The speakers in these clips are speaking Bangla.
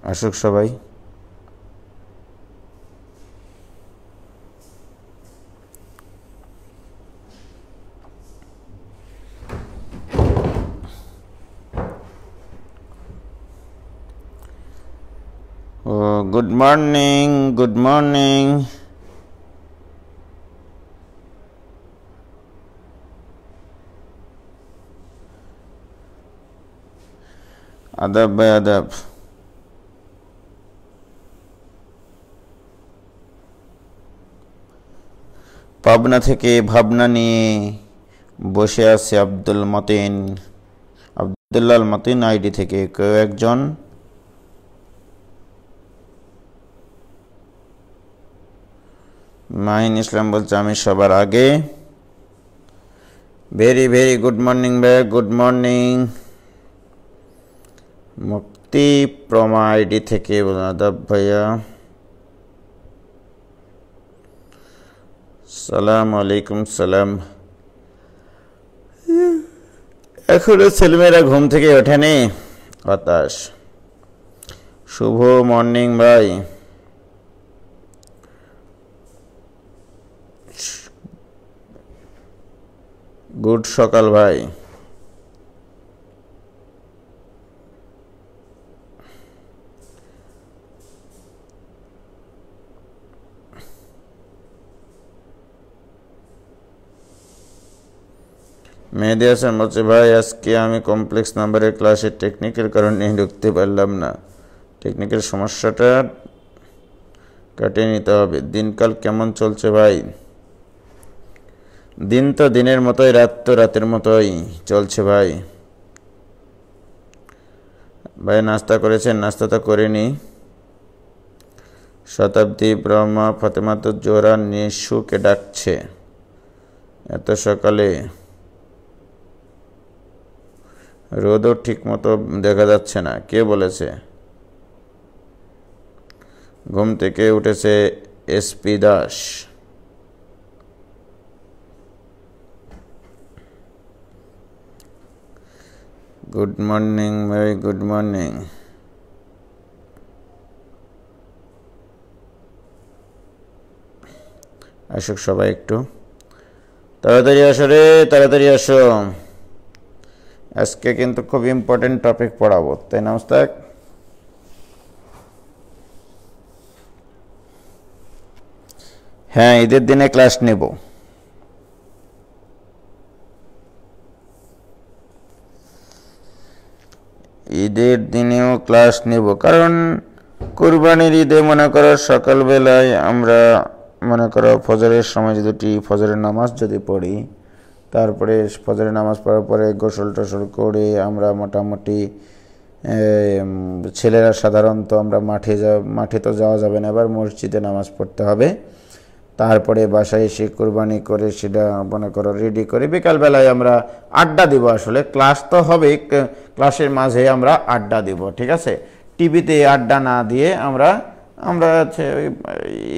আসুক সবাই। Good morning, good morning. আদাব ভাই, আদাব। পাবনা থেকে ভাবনা নিয়ে বসে আছে আব্দুল মতিন, আব্দুল্লাহ মতিন আইডি থেকে কেউ একজন মাহিন ইসলাম বলছে আমি সবার আগে। ভেরি ভেরি গুড মর্নিং ভাই, গুড মর্নিং। মুক্তি প্রমা আইডি থেকে আদাব ভাইয়া, সালাম আলাইকুম। সালাম। এখনো ছেলেমেয়েরা ঘুম থেকে ওঠেনি, হতাশ। শুভ মর্নিং ভাই, গুড সকাল ভাই। মেহেদি হাসান বলছে ভাই আজকে আমি কমপ্লেক্স নাম্বারের ক্লাসে টেকনিক্যাল কারণে ঢুকতে পারলাম না। টেকনিক্যাল সমস্যাটা কাটিয়ে নিতে হবে। দিনকাল কেমন চলছে ভাই? দিন তো দিনের মতোই, রাত তো রাতের মতোই চলছে ভাই। ভাই নাস্তা করেছেন? নাস্তা তো করিনি। শতাব্দী ব্রহ্মা ফাতেমাত জোহরা নিশুকে ডাকছে এত সকালে। রোদও ঠিক মতো দেখা যাচ্ছে না, কে বলেছে? ঘুম থেকে উঠেছে এসপি দাস। গুড মর্নিং ভাই, গুড মর্নিং। আসুক সবাই, একটু তাড়াতাড়ি আসো রে, তাড়াতাড়ি আসো। আজকে কিন্তু খুব ইম্পর্টেন্ট টপিক পড়াবো, তাই না মুস্তাক? হ্যাঁ, ঈদের দিনে ক্লাস নেব। ঈদের দিনেও ক্লাস নেব, কারণ কুরবানির ঈদে মনে করো সকালবেলায় আমরা মনে করো ফজরের সময় যদি ফজরের নামাজ যদি পড়ি, তারপরে ফজরের নামাজ পড়ার পরে গোসল টোসল করে আমরা মোটামুটি ছেলেরা সাধারণত আমরা মাঠে তো যাওয়া যাবে না, এবার মসজিদে নামাজ পড়তে হবে। তারপরে বাসায় এসে কুরবানি করে সেটা মনে করো রেডি করে বিকালবেলায় আমরা আড্ডা দিব। আসলে ক্লাস তো হবে, ক্লাসের মাঝে আমরা আড্ডা দিব, ঠিক আছে? টিভিতে আড্ডা না দিয়ে আমরা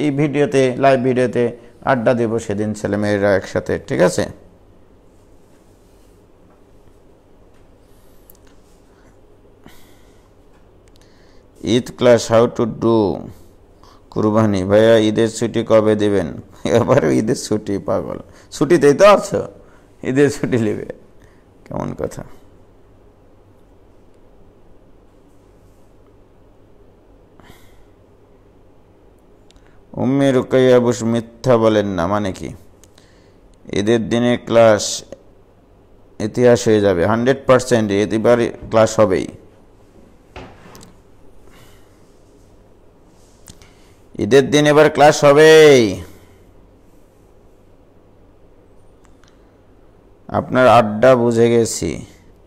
এই ভিডিওতে, লাইভ ভিডিওতে আড্ডা দেব সেদিন ছেলেমেয়েরা একসাথে, ঠিক আছে? Eid class how to do কুরবানি। ভাইয়া ঈদের ছুটি কবে দেবেন? এবারে ঈদের ছুটি? পাগল, ছুটিতেই তো আছো, ঈদের ছুটি নেবে? কেমন কথা। উম্মে রুকাইয়া বস মিথ্যা বলেন না, মানে কি? ঈদের দিনে ক্লাস ইতিহাস হয়ে যাবে 100%। এবার ক্লাস হবেই। ঈদের দিন এবার ক্লাস হবেই। আপনার আড্ডা বুঝে গেছি।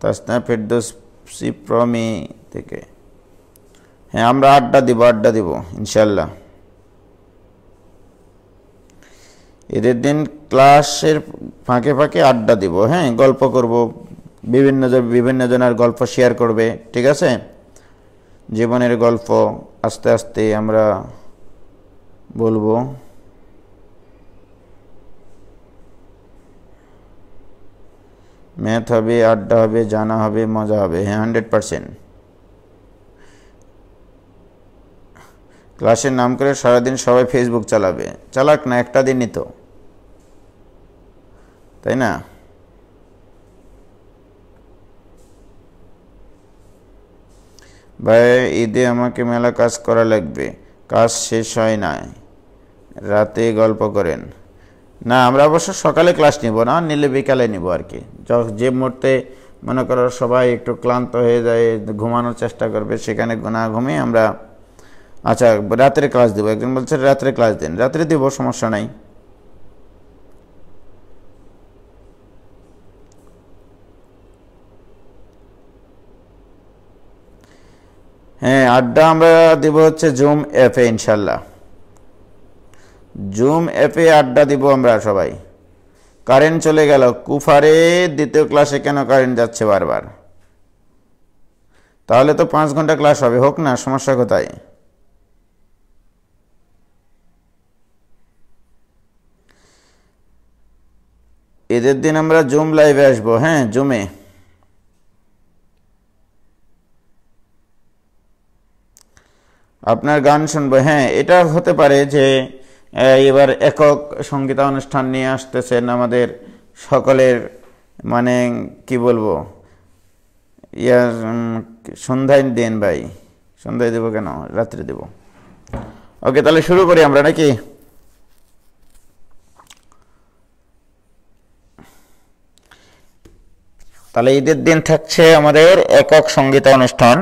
তাসনা ফেরদৌসি প্রমি থেকে। হ্যাঁ, আমরা আড্ডা দিব ইনশাল্লাহ। ঈদের দিন ক্লাসের ফাঁকে ফাঁকে আড্ডা দিব। হ্যাঁ, গল্প করব, বিভিন্ন জনের গল্প শেয়ার করবে, ঠিক আছে? জীবনের গল্প আস্তে আস্তে আমরা বলবো। ম্যাথ হবে, আড্ডা হবে, জানা হবে, মজা হবে। হ্যাঁ, 100%। ক্লাসের নাম করে সারাদিন সবাই ফেসবুক চালাবে, চালাক না, একটা দিনই তো, তাই না? ভাই ঈদে আমাকে মেলা কাজ করা লাগবে, কাজ শেষ হয় না, রাতে গল্প করেন। না, আমরা অবশ্য সকালে ক্লাস নিব না, নিলে বিকালে নিব আর কি। যে মুহূর্তে মনে করো সবাই একটু ক্লান্ত হয়ে যায়, ঘুমানোর চেষ্টা করবে, সেখানে না ঘুমিয়ে আমরা আচ্ছা রাত্রে ক্লাস দেবো। একজন বলছে রাত্রে ক্লাস দিন, রাত্রে দেবো, সমস্যা নাই। হ্যাঁ, আড্ডা আমরা দিব হচ্ছে জুম অ্যাপে, ইনশাল্লাহ জুম অ্যাপে আড্ডা দিব আমরা সবাই। কারেন্ট চলে গেল কুফারে, দ্বিতীয় ক্লাসে কেন কারেন্ট যাচ্ছে বারবার? তাহলে তো 5 ঘন্টা ক্লাস হবে, হোক না, সমস্যা কোথায়? ঈদের দিন আমরা জুম লাইভে আসবো। হ্যাঁ, জুমে। আপনার গান শুনবো। হ্যাঁ, এটা হতে পারে যে এবার একক সঙ্গীতানুষ্ঠান নিয়ে আসতেছেন আমাদের সকলের, মানে কি বলবো, ইয়ার সন্ধ্যায় দেন ভাই, সন্ধ্যায় দেবো কেন, রাত্রে দেব। ওকে, তাহলে শুরু করি আমরা নাকি? তাহলে ঈদের দিন থাকছে আমাদের একক সঙ্গীতানুষ্ঠান,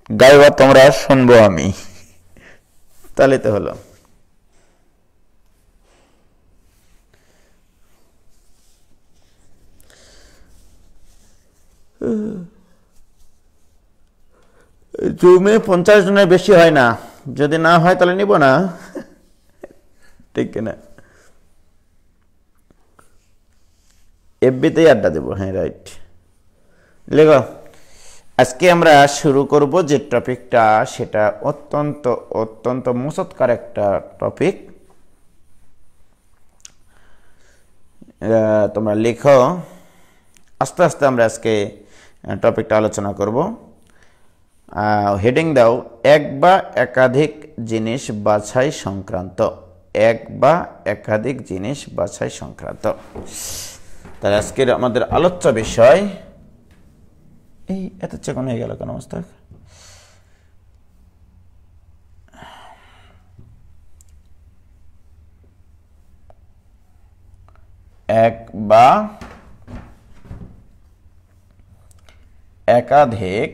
গাইবা তোমরা, শুনবো আমি। তাহলে তো হলো। জুমে 50 জনের বেশি হয় না, যদি না হয় তাহলে নিব না, ঠিক কিনা? এফবিতেই আড্ডা দেবো। হ্যাঁ, রাইট, লেখো। আজকে আমরা শুরু করব যে টপিকটা, সেটা অত্যন্ত অত্যন্ত মুসৎকার একটা টপিক। তোমরা লেখো, আস্তে আস্তে আমরা আজকে টপিকটা আলোচনা করব। হেডিং দাও, এক বা একাধিক জিনিস বাছাই সংক্রান্ত। এক বা একাধিক জিনিস বাছাই সংক্রান্ত। তাহলে আজকের আমাদের আলোচ্য বিষয়, এই এত চেকন হয়ে গেল কেন অবস্থা? এক বা একাধিক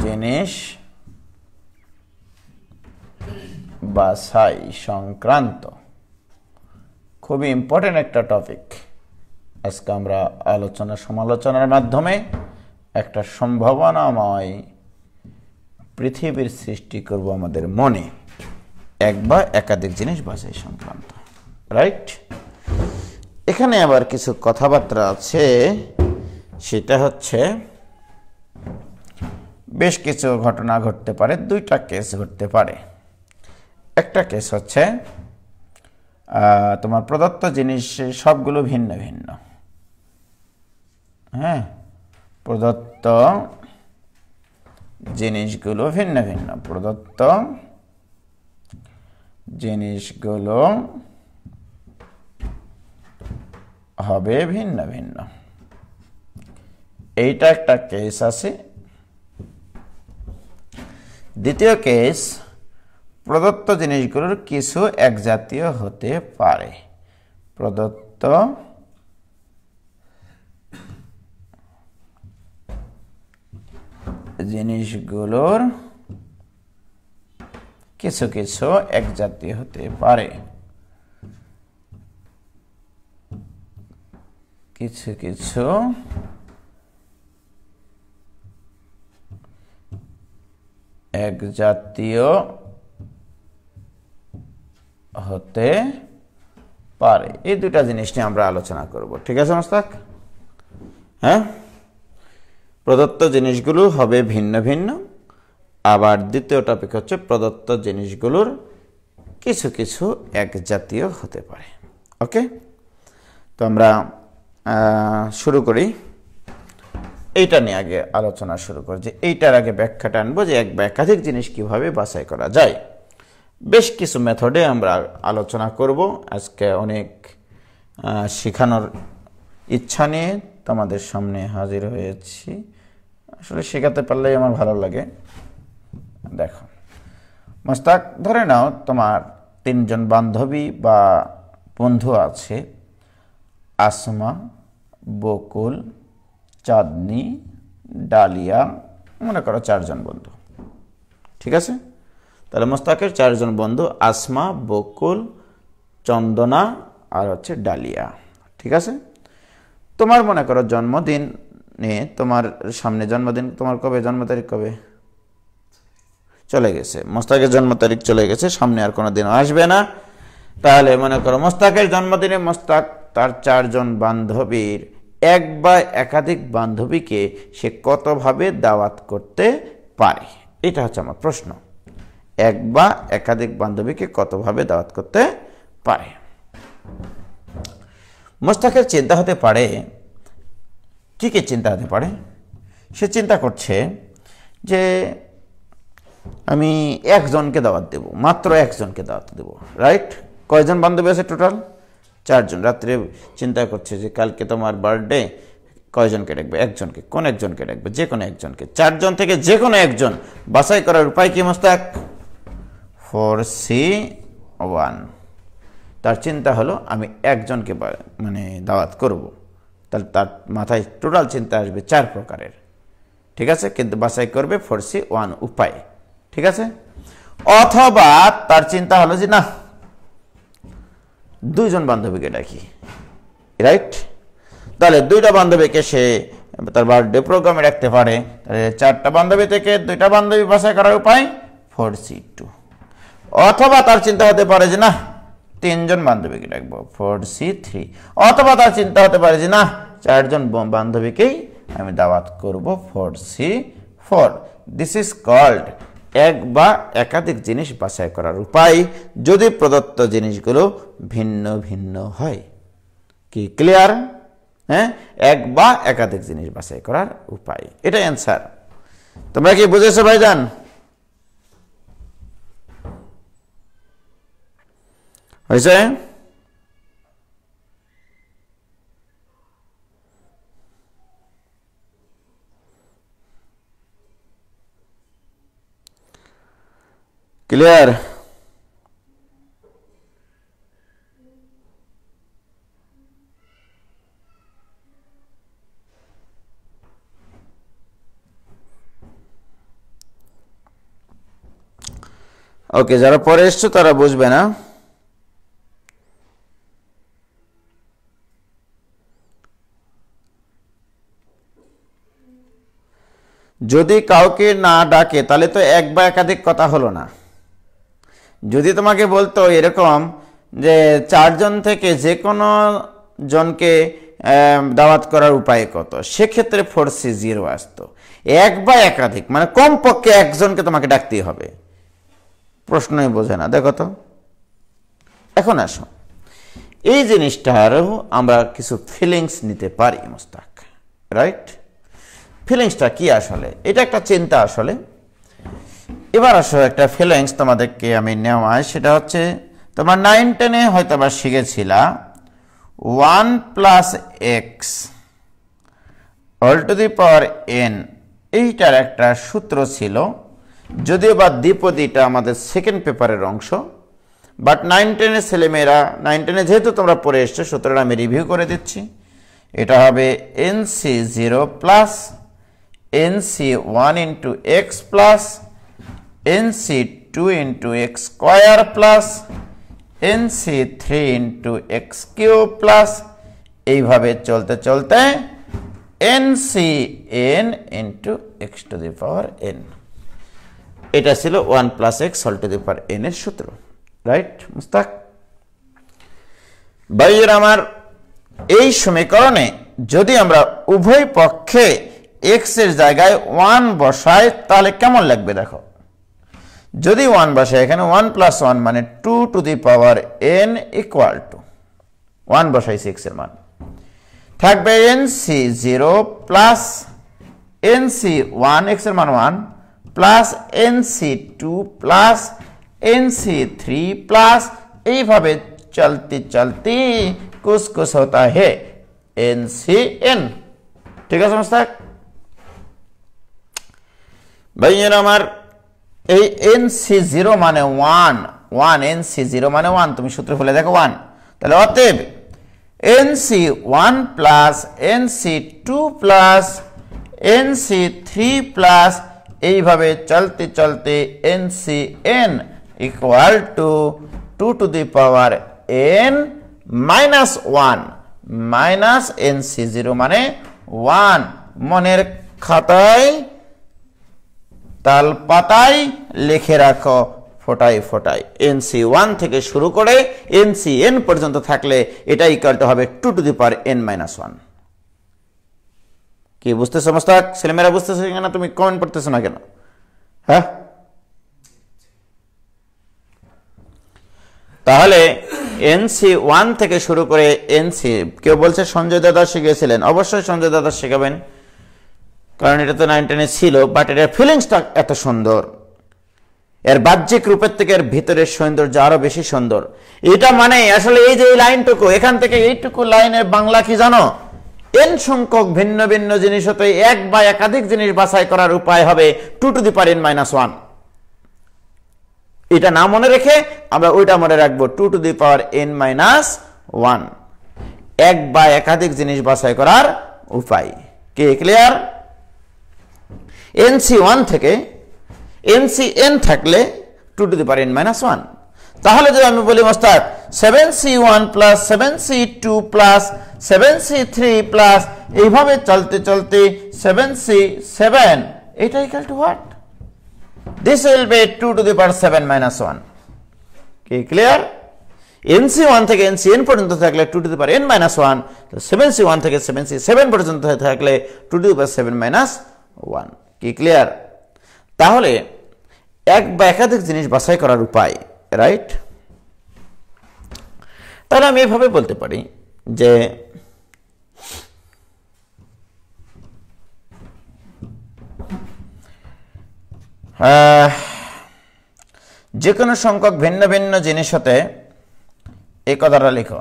জিনিস বাছাই সংক্রান্ত। খুবই ইম্পর্টেন্ট একটা টপিক। আজকে আমরা আলোচনা সমালোচনার মাধ্যমে একটা সম্ভাবনাময় পৃথিবীর সৃষ্টি করব আমাদের মনে, এক বা একাধিক জিনিস বাছাই সংক্রান্ত। রাইট? এখানে আবার কিছু কথাবার্তা আছে, সেটা হচ্ছে বেশ কিছু ঘটনা ঘটতে পারে, 2টা কেস ঘটতে পারে। একটা কেস হচ্ছে তোমার প্রদত্ত জিনিস সবগুলো ভিন্ন ভিন্ন। হ্যাঁ, প্রদত্ত জিনিসগুলো ভিন্ন ভিন্ন, প্রদত্ত জিনিসগুলো হবে ভিন্ন ভিন্ন। এইটা একটা কেস আছে। দ্বিতীয় কেস, প্রদত্ত জিনিসগুলোর কিছু এক জাতীয় হতে পারে। প্রদত্ত জিনিসগুলোর কিছু কিছু এক জাতীয় হতে পারে। কিছু কিছু এক জাতীয় হতে পারে। এই 2টা জিনিস নিয়ে আমরা আলোচনা করব। ঠিক আছে মোস্তাক? হ্যাঁ, প্রদত্ত জিনিসগুলো হবে ভিন্ন ভিন্ন, আবার দ্বিতীয় টপিক হচ্ছে প্রদত্ত জিনিসগুলোর কিছু কিছু এক জাতীয় হতে পারে। ওকে, তো আমরা শুরু করি। এইটা নিয়ে আগে আলোচনা শুরু করি, যে এইটার আগে ব্যাখ্যাটা আনবো যে এক বা একাধিক জিনিস কিভাবে বাছাই করা যায়। বেশ কিছু মেথডে আমরা আলোচনা করব আজকে। অনেক শেখানোর ইচ্ছা নিয়ে তোমাদের সামনে হাজির হয়েছি। আসলে শেখাতে পারলেই আমার ভালো লাগে। দেখো মোস্তাক, ধরে নাও তোমার 3 জন বান্ধবী বা বন্ধু আছে, আসমা, বকুল, চাঁদনি, ডালিয়া, মনে করো 4 জন বন্ধু। ঠিক আছে, তাহলে মোস্তাকের 4 জন বন্ধু আসমা, বকুল, চন্দনা আর হচ্ছে ডালিয়া। ঠিক আছে, তোমার মনে করো জন্মদিন নিয়ে, তোমার সামনে জন্মদিন, তোমার কবে জন্ম তারিখ, কবে চলে গেছে, মোস্তাকের জন্ম তারিখ চলে গেছে, সামনে আর কোনো দিন আসবে না। তাহলে মনে করো মোস্তাকের জন্মদিনে মোস্তাক তার 4 জন বান্ধবীর এক বা একাধিক বান্ধবীকে সে কতভাবে দাওয়াত করতে পারে, এটা হচ্ছে আমার প্রশ্ন। এক বা একাধিক বান্ধবীকে কতভাবে দাওয়াত করতে পারে। মোস্তাকের চিন্তা হতে পারে, কি কি চিন্তা হতে পারে? সে চিন্তা করছে যে আমি একজনকে দাওয়াত দেব, মাত্র একজনকে দাওয়াত দেব। রাইট? কয়জন বান্ধবী আছে টোটাল? 4 জন। রাত্রে চিন্তা করছে যে কালকে তোমার বার্থডে, কয়জনকে ডাকবে? একজনকে। কোন একজনকে ডাকবে? যে কোনো একজনকে। 4 জন থেকে যে কোনো একজন বাছাই করার উপায় কি মোস্তাক? 4C1। তার চিন্তা হলো আমি একজনকে মানে দাওয়াত করব। তাহলে তার মাথায় টোটাল চিন্তা আসবে 4 প্রকারের। ঠিক আছে, কিন্তু বাছাই করবে 4C1 উপায়। ঠিক আছে, অথবা তার চিন্তা হলো যে না, 2 জন বান্ধবীকে ডাকি। রাইট? তাহলে 2টা বান্ধবীকে সে তার বার্থডে প্রোগ্রামে রাখতে পারে। তাহলে 4টা বান্ধবী থেকে 2টা বান্ধবী বাছাই করার উপায় 4C2। অথবা তার চিন্তা হতে পারে যে না, 3 জন বান্ধবীকে ডাকবো, 4C3। অথবা তার চিন্তা হতে পারে যে না, 4 জন বান্ধবীকেই আমি দাওয়াত করব, 4C4। দিস ইজ কল্ড এক বা একাধিক জিনিস বাছাই করার উপায়, যদি প্রদত্ত জিনিসগুলো ভিন্ন ভিন্ন হয়। কি ক্লিয়ার? হ্যাঁ, এক বা একাধিক জিনিস বাছাই করার উপায়, এটা অ্যান্সার। তোমরা কি বুঝেছো ভাইজান? হয়েছে? ক্লিয়ার? ওকে, যারা পরে এসছো তারা বুঝবে না। যদি কাউকে না ডাকে তাহলে তো এক বা একাধিক কথা হলো না। যদি তোমাকে বলতো এরকম যে 4 জন থেকে যে কোনো জনকে দাওয়াত করার উপায় কত, সেক্ষেত্রে 4C0 আসতো। এক বা একাধিক মানে কমপক্ষে একজনকে তোমাকে ডাকতেই হবে। প্রশ্নই বোঝে না। দেখো তো, এখন আসো, এই জিনিসটারও আমরা কিছু ফিলিংস নিতে পারি মোস্তাক। রাইট? ফিলিংসটা কি আসলে? এটা একটা চিন্তা আসলে। এবার আসো, একটা ফিলিংস তোমাদেরকে আমি নেওয়াই, সেটা হচ্ছে তোমার 9-10-এ হয়তো বা শিখেছিলা 1 + x all n, এইটার একটা সূত্র ছিল। যদিও বা দ্বিপদীটা আমাদের সেকেন্ড পেপারের অংশ, বাট 9-10-এর ছেলেমেয়েরা, 9-10-এ যেহেতু তোমরা পড়ে এসছো, সূত্রটা আমি রিভিউ করে দিচ্ছি। এটা হবে nc0 + nc1 × x plus nc2 × x² plus nc3 × x³ plus এইভাবে চলতে চলতে ncn × x⁴n। এটা ছিল 1 + x n এর সূত্র। রাইট মুস্তাক? ভাইয়ের আমার, এই সমীকরণে যদি আমরা উভয় পক্ষে x এর জায়গায় 1 বসাই তাহলে কেমন লাগবে দেখো। যদি 1 বসাই, এখানে 1 + 1 মানে 2n = 1 বসাইছি x এর মান, থাকবে nc0 + NC1 x এর মান 1 plus NC2 plus NC3 plus এইভাবে চলতে চলতে कुछ कुछ होता है NCN। ঠিক আছে মাস্টার? ভাইয়েরা আমার এই NC0 মানে 1 NC0 মানে 1 তুমি সূত্র খুলে দেখো 1, তাহলে অতএব NC1 plus NC2 plus NC3 plus এইভাবে চলতে চলতে NCN equal to 2 to the power n minus 1 minus NC0 মানে 1। মনের খাতায় তাল পাতায় লিখে রাখো ফোটায় ফোটায়। NC1 থেকে শুরু করে NCN পর্যন্ত থাকলে এটা ইকুয়াল টু হবে 2 to the power n minus 1। কি বুঝতেছো মাস্টার? ছেলেমেয়েরা বুঝতেছো কিনা? তুমি কমেন্ট করতেছো না কেন? হ্যাঁ, তাহলে NC1 থেকে শুরু করে NC, কেউ বলছে সঞ্জয় দাদা শিখিয়েছিলেন, অবশ্যই সঞ্জয় দাদা শেখাবেন, কারণ এটা তো 9 10 ছিল, বাট এর ফিলিংসটা এত সুন্দর, এর বাহ্যিক রূপের থেকে এর ভিতরের সৌন্দর্য আরো বেশি সুন্দর। এটা মানে আসলে এই যে এই লাইনটুকু, এখান থেকে এইটুকু লাইনের বাংলা কি জানো? n সংখ্যক ভিন্ন ভিন্ন জিনিস হতে এক বা একাধিক জিনিস বাছাই করার উপায় হবে 2 to the power n minus 1। এটা না মনে রেখে আমরা ওইটা মনে রাখবো 2 to the power n minus 1, এক বা একাধিক জিনিস বাছাই করার উপায়। কি ক্লিয়ার? NC1 থেকে NCN থাকলে 2 to the power n minus 1। তাহলে যদি আমি বলি master 7C1 plus 7C2 plus 7C3 plus এইভাবে চলতে চলতে 7C7, এটা equal to what? This will be 2 to the power 7 minus 1. কি ক্লিয়ার? NC1 থেকে NCN পর্যন্ত থাকলে 2 to the power n minus 1, তো 7C1 থেকে 7C7 পর্যন্ত থাকলে 2 to the power 7 minus 1। কি ক্লিয়ার? তাহলে এক বা একাধিক জিনিস বাছাই করার উপায়, রাইট? তাহলে আমি এভাবে বলতে পারি যে যে কোনো সংখ্যক ভিন্ন ভিন্ন জিনিস হতে, এই কথাটা লিখো,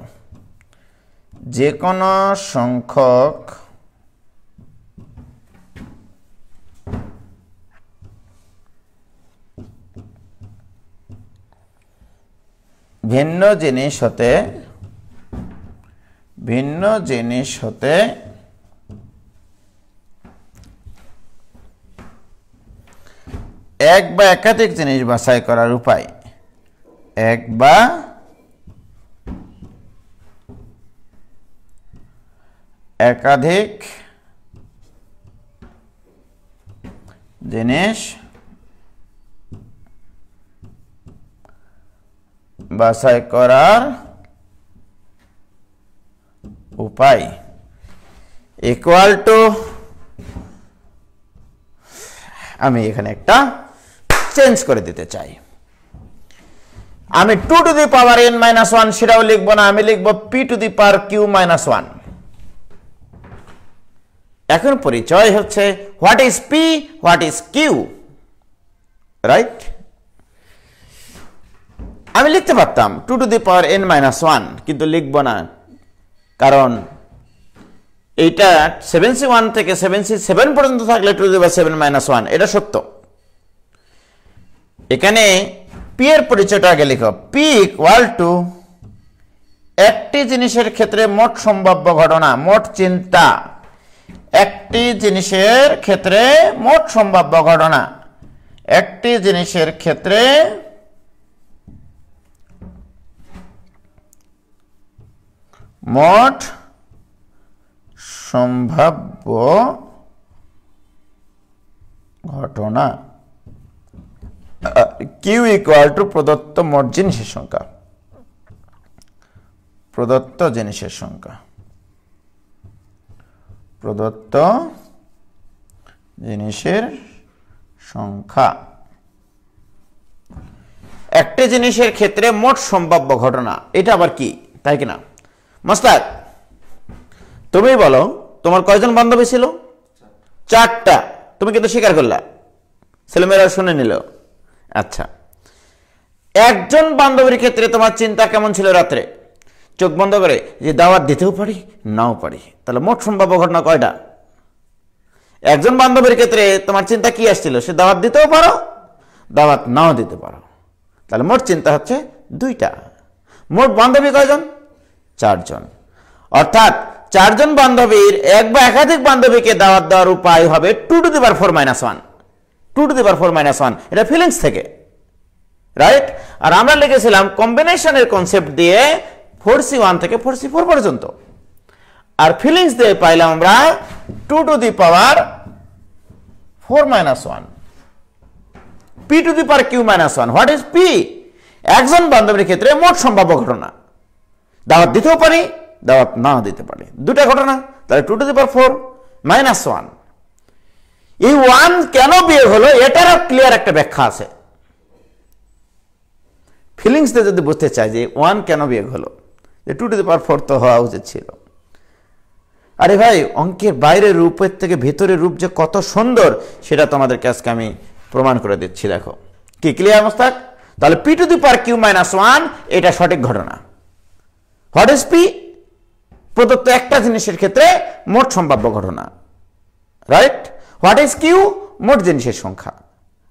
যে কোনো সংখ্যক ভিন্ন জিনিস হতে এক বা একাধিক জিনিস বাছাই করার উপায়, এক বা একাধিক জিনিস বাছাই করার উপায় ইকুয়াল টু, আমি এখানে একটা চেঞ্জ করে দিতে চাই, আমি 2 to the power n minus 1 সেটাও লিখবো না, আমি লিখবো p two the power q minus 1। এখন পরিচয় হচ্ছে what is p, what is q, right? আমি লিখতে পারতাম 2 to the power n minus 1, কিন্তু লিখবো না, কারণ এইটা 7C1 থেকে 7C7 পর্যন্ত থাকলে 2 টু দি পাওয়ার 7 মাইনাস 1, এটা সত্য। এখানে p এর পরিচয়টা আগে লিখো, p ইকুয়াল টু একটি জিনিসের ক্ষেত্রে মোট সম্ভাব্য ঘটনা, মোট চিন্তা, একটি জিনিসের ক্ষেত্রে মোট সম্ভাব্য ঘটনা, একটি জিনিসের ক্ষেত্রে মোট সম্ভাব্য ঘটনা, কিউ ইকুয়াল টু প্রদত্ত মোট জিনিসের সংখ্যা, প্রদত্ত জিনিসের সংখ্যা, প্রদত্ত জিনিসের সংখ্যা, একটি জিনিসের ক্ষেত্রে মোট সম্ভাব্য ঘটনা। এটা আবার কি, তাই কিনা? মাস্টার তুমি বলো, তোমার কয়জন বান্ধবী ছিল? 4টা, তুমি কিন্তু স্বীকার করলা, ছেলেমেয়েরা শুনে নিল। আচ্ছা, একজন বান্ধবীর ক্ষেত্রে তোমার চিন্তা কেমন ছিল রাত্রে? চোখ বন্ধ করে যে দাওয়াত দিতেও পারি নাও পারি, তাহলে মোট সম্ভাব্য ঘটনা কয়টা? একজন বান্ধবীর ক্ষেত্রে তোমার চিন্তা কি আসছিল? সে দাওয়াত দিতেও পারো, দাওয়াত নাও দিতে পারো, তাহলে মোট চিন্তা হচ্ছে 2টা। মোট বান্ধবী কয়জন? 4 জন। অর্থাৎ 4 জন বান্ধবীর এক বা একাধিক বান্ধবীকে দাওয়াত দেওয়ার উপায় হবে 2 to the power 4 - 1, 2 to the power 4 - 1। এটা ফিলিংস থেকে, রাইট? আর আমরা লিখেছিলাম কম্বিনেশনের কনসেপ্ট দিয়ে 4C1 থেকে 4C4 পর্যন্ত, আর ফিলিংস দিয়ে পাইলাম আমরা 2 to the power 4 - 1, p to the power q - 1। What is p? একজন বান্ধবীর ক্ষেত্রে মোট সম্ভাব্য ঘটনা, দাওয়াত দিতেও পারি, দাওয়াত নাও দিতে পারি, 2টা ঘটনা, তাহলে 2 to the power 4 - 1। এই 1 কেন বিয়োগ হলো এটারও ক্লিয়ার একটা ব্যাখ্যা আছে। ফিলিংস দিয়ে যদি বুঝতে চাই যে 1 কেন বিয়োগ হলো, যে 2 to the power 4 তো হওয়া উচিত ছিল। আরে ভাই, অঙ্কের বাইরের রূপের থেকে ভেতরের রূপ যে কত সুন্দর সেটা তোমাদেরকে আজকে আমি প্রমাণ করে দিচ্ছি। দেখো কি ক্লিয়ার মোস্তাক? তাহলে p to the power q - 1 এটা সঠিক ঘটনা। What is p? প্রদত্ত একটা জিনিসের ক্ষেত্রে মোট সম্ভাব্য ঘটনা, রাইট? What is q? মোট জিনিসের সংখ্যা,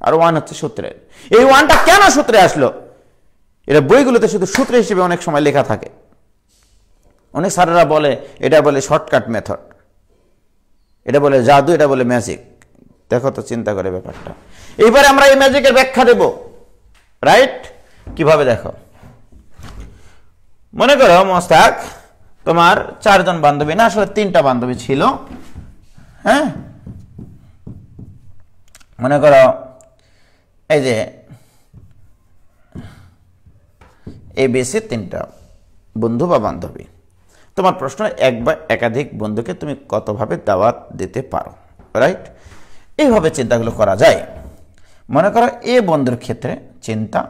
আর 1 হচ্ছে সূত্রের। এই 1টা কেন সূত্রে আসলো? এটা বইগুলোতে শুধু সূত্র হিসেবে অনেক সময় লেখা থাকে। অনেক স্যারেরা বলে এটা বলে শর্টকাট মেথড, এটা বলে জাদু, এটা বলে ম্যাজিক। দেখো তো চিন্তা করে ব্যাপারটা। এইবারে আমরা এই ম্যাজিকের ব্যাখ্যা দেব, রাইট? কিভাবে দেখো, মনে করো মোস্তাক তোমার 4 জন বান্ধবী, না আসলে 3টা বান্ধবী ছিল। হ্যাঁ, মনে করো এই যে ABC 3টা বন্ধু বা বান্ধবী। তোমার প্রশ্ন, এক বা একাধিক বন্ধুকে তুমি কতভাবে দাওয়াত দিতে পারো, রাইট? এইভাবে চিন্তাগুলো করা যায়। মনে করো এ বন্ধুর ক্ষেত্রে চিন্তা,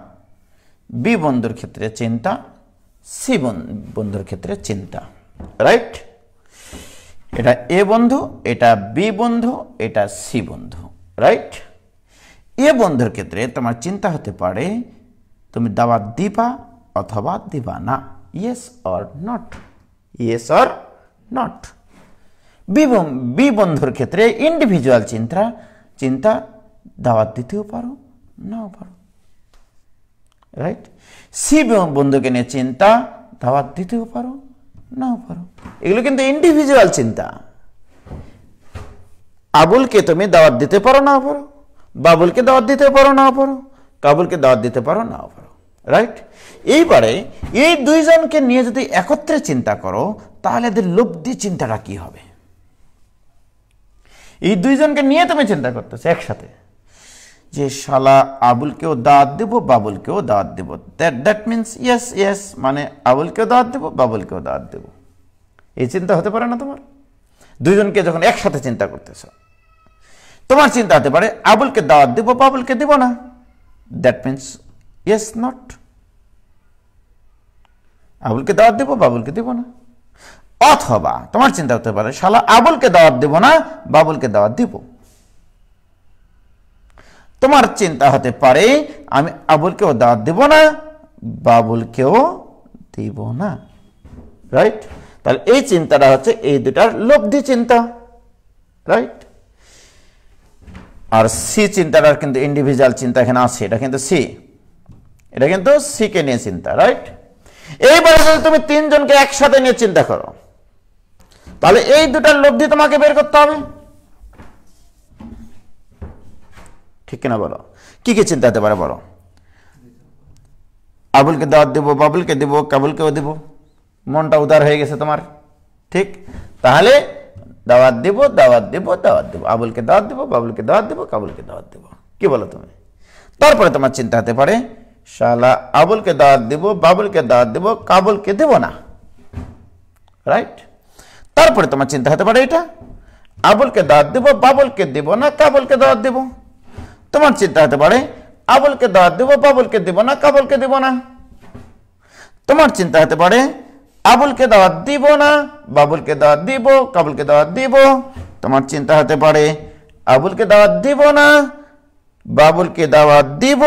বি বন্ধুর ক্ষেত্রে চিন্তা, সি বন্ধুর ক্ষেত্রে চিন্তা, রাইট? এটা এ বন্ধু, এটা বি বন্ধু, এটা সি বন্ধু, রাইট? এ বন্ধুর ক্ষেত্রে তোমার চিন্তা হতে পারে তুমি দাওয়াত দিবা অথবা দিবা না, yes or not, yes or not. B বন্ধুর ক্ষেত্রে ইন্ডিভিজুয়াল চিন্তা দাওয়াত দিতেও পারো নাও পারো, রাইট? সি বন্ধুকে নিয়ে চিন্তা দাওয়াত দিতেও পারো নাও পারো। এগুলো কিন্তু ইন্ডিভিজুয়াল চিন্তা। আবুলকে তুমি দাওয়াত দিতে পারো নাও পারো, বাবুলকে দাওয়াত দিতে পারো নাও পারো, কাবুলকে দাওয়াত দিতে পারো নাও পারো, রাইট? এইবারে এই 2 জনকে নিয়ে যদি একত্রে চিন্তা করো তাহলে এদের লব্ধি চিন্তাটা কি হবে? এই 2 জনকে নিয়ে তুমি চিন্তা করতেছো একসাথে যে শালা আবুলকেও দাওয়াত দেব, বাবুলকেও দাওয়াত দেব। দ্যাট মিনস ইয়েস, মানে আবুলকেও দাওয়াত দেব, বাবুলকেও দাওয়াত দেব। এই চিন্তা হতে পারে না তোমার? 2 জনকে যখন একসাথে চিন্তা করতেছো, তোমার চিন্তা হতে পারে আবুলকে দাওয়াত দেব, বাবুলকে দেব না। দ্যাট মিনস ইয়েস নট, আবুলকে দাওয়াত দেব, বাবুলকে দেব না। অথবা তোমার চিন্তা হতে পারে শালা আবুলকে দাওয়াত দেব না, বাবুলকে দাওয়াত দেব। তোমার চিন্তা হতে পারে আমি আবুলকেও দাওয়াত দেব না, বাবুলকেও দেব না, রাইট? তাহলে এই চিন্তাটা হচ্ছে এই দুটার লব্ধি চিন্তা, রাইট? আর সি চিন্তাটার কিন্তু ইন্ডিভিজুয়াল চিন্তা এখানে আছে, এটা কিন্তু সি, এটা কিন্তু সি কে নিয়ে চিন্তা, রাইট? এইবারে যদি তুমি 3 জনকে একসাথে নিয়ে চিন্তা করো তাহলে এই দুটার লব্ধি তোমাকে বের করতে হবে, ঠিক কিনা বলো? কি কি চিন্তা হতে পারে বলো? আবুলকে দাওয়াত দেব, বাবুলকে দেব, কাবুলকেও দেব। মনটা উদার হয়ে গেছে তোমার, ঠিক? তাহলে দাওয়াত দেব, আবুলকে দাওয়াত দেব, বাবুলকে দাওয়াত দেব, কাবুলকে দাওয়াত দেব। কি বলো তুমি? তারপরে তোমার চিন্তা হতে পারে শালা আবুলকে দাওয়াত দেব, বাবুলকে দাওয়াত দেব, কাবুলকে দেব না, রাইট? তারপরে তোমার চিন্তা হতে পারে এটা আবুলকে দাওয়াত দেব, বাবুলকে দেব না, কাবুলকে দাওয়াত দেব। তোমার চিন্তা হতে পারে আবুলকে দাওয়াত দেব, বাবুলকে দেব না, কাবুলকে দেব না। তোমার চিন্তা হতে পারে আবুলকে দাওয়াত দিব না, বাবুলকে দাওয়াত দিব, কাবুলকে দাওয়াত দিব। তোমার চিন্তা হতে পারে আবুলকে দাওয়াত দিব না, বাবুলকে দাওয়াত দিব,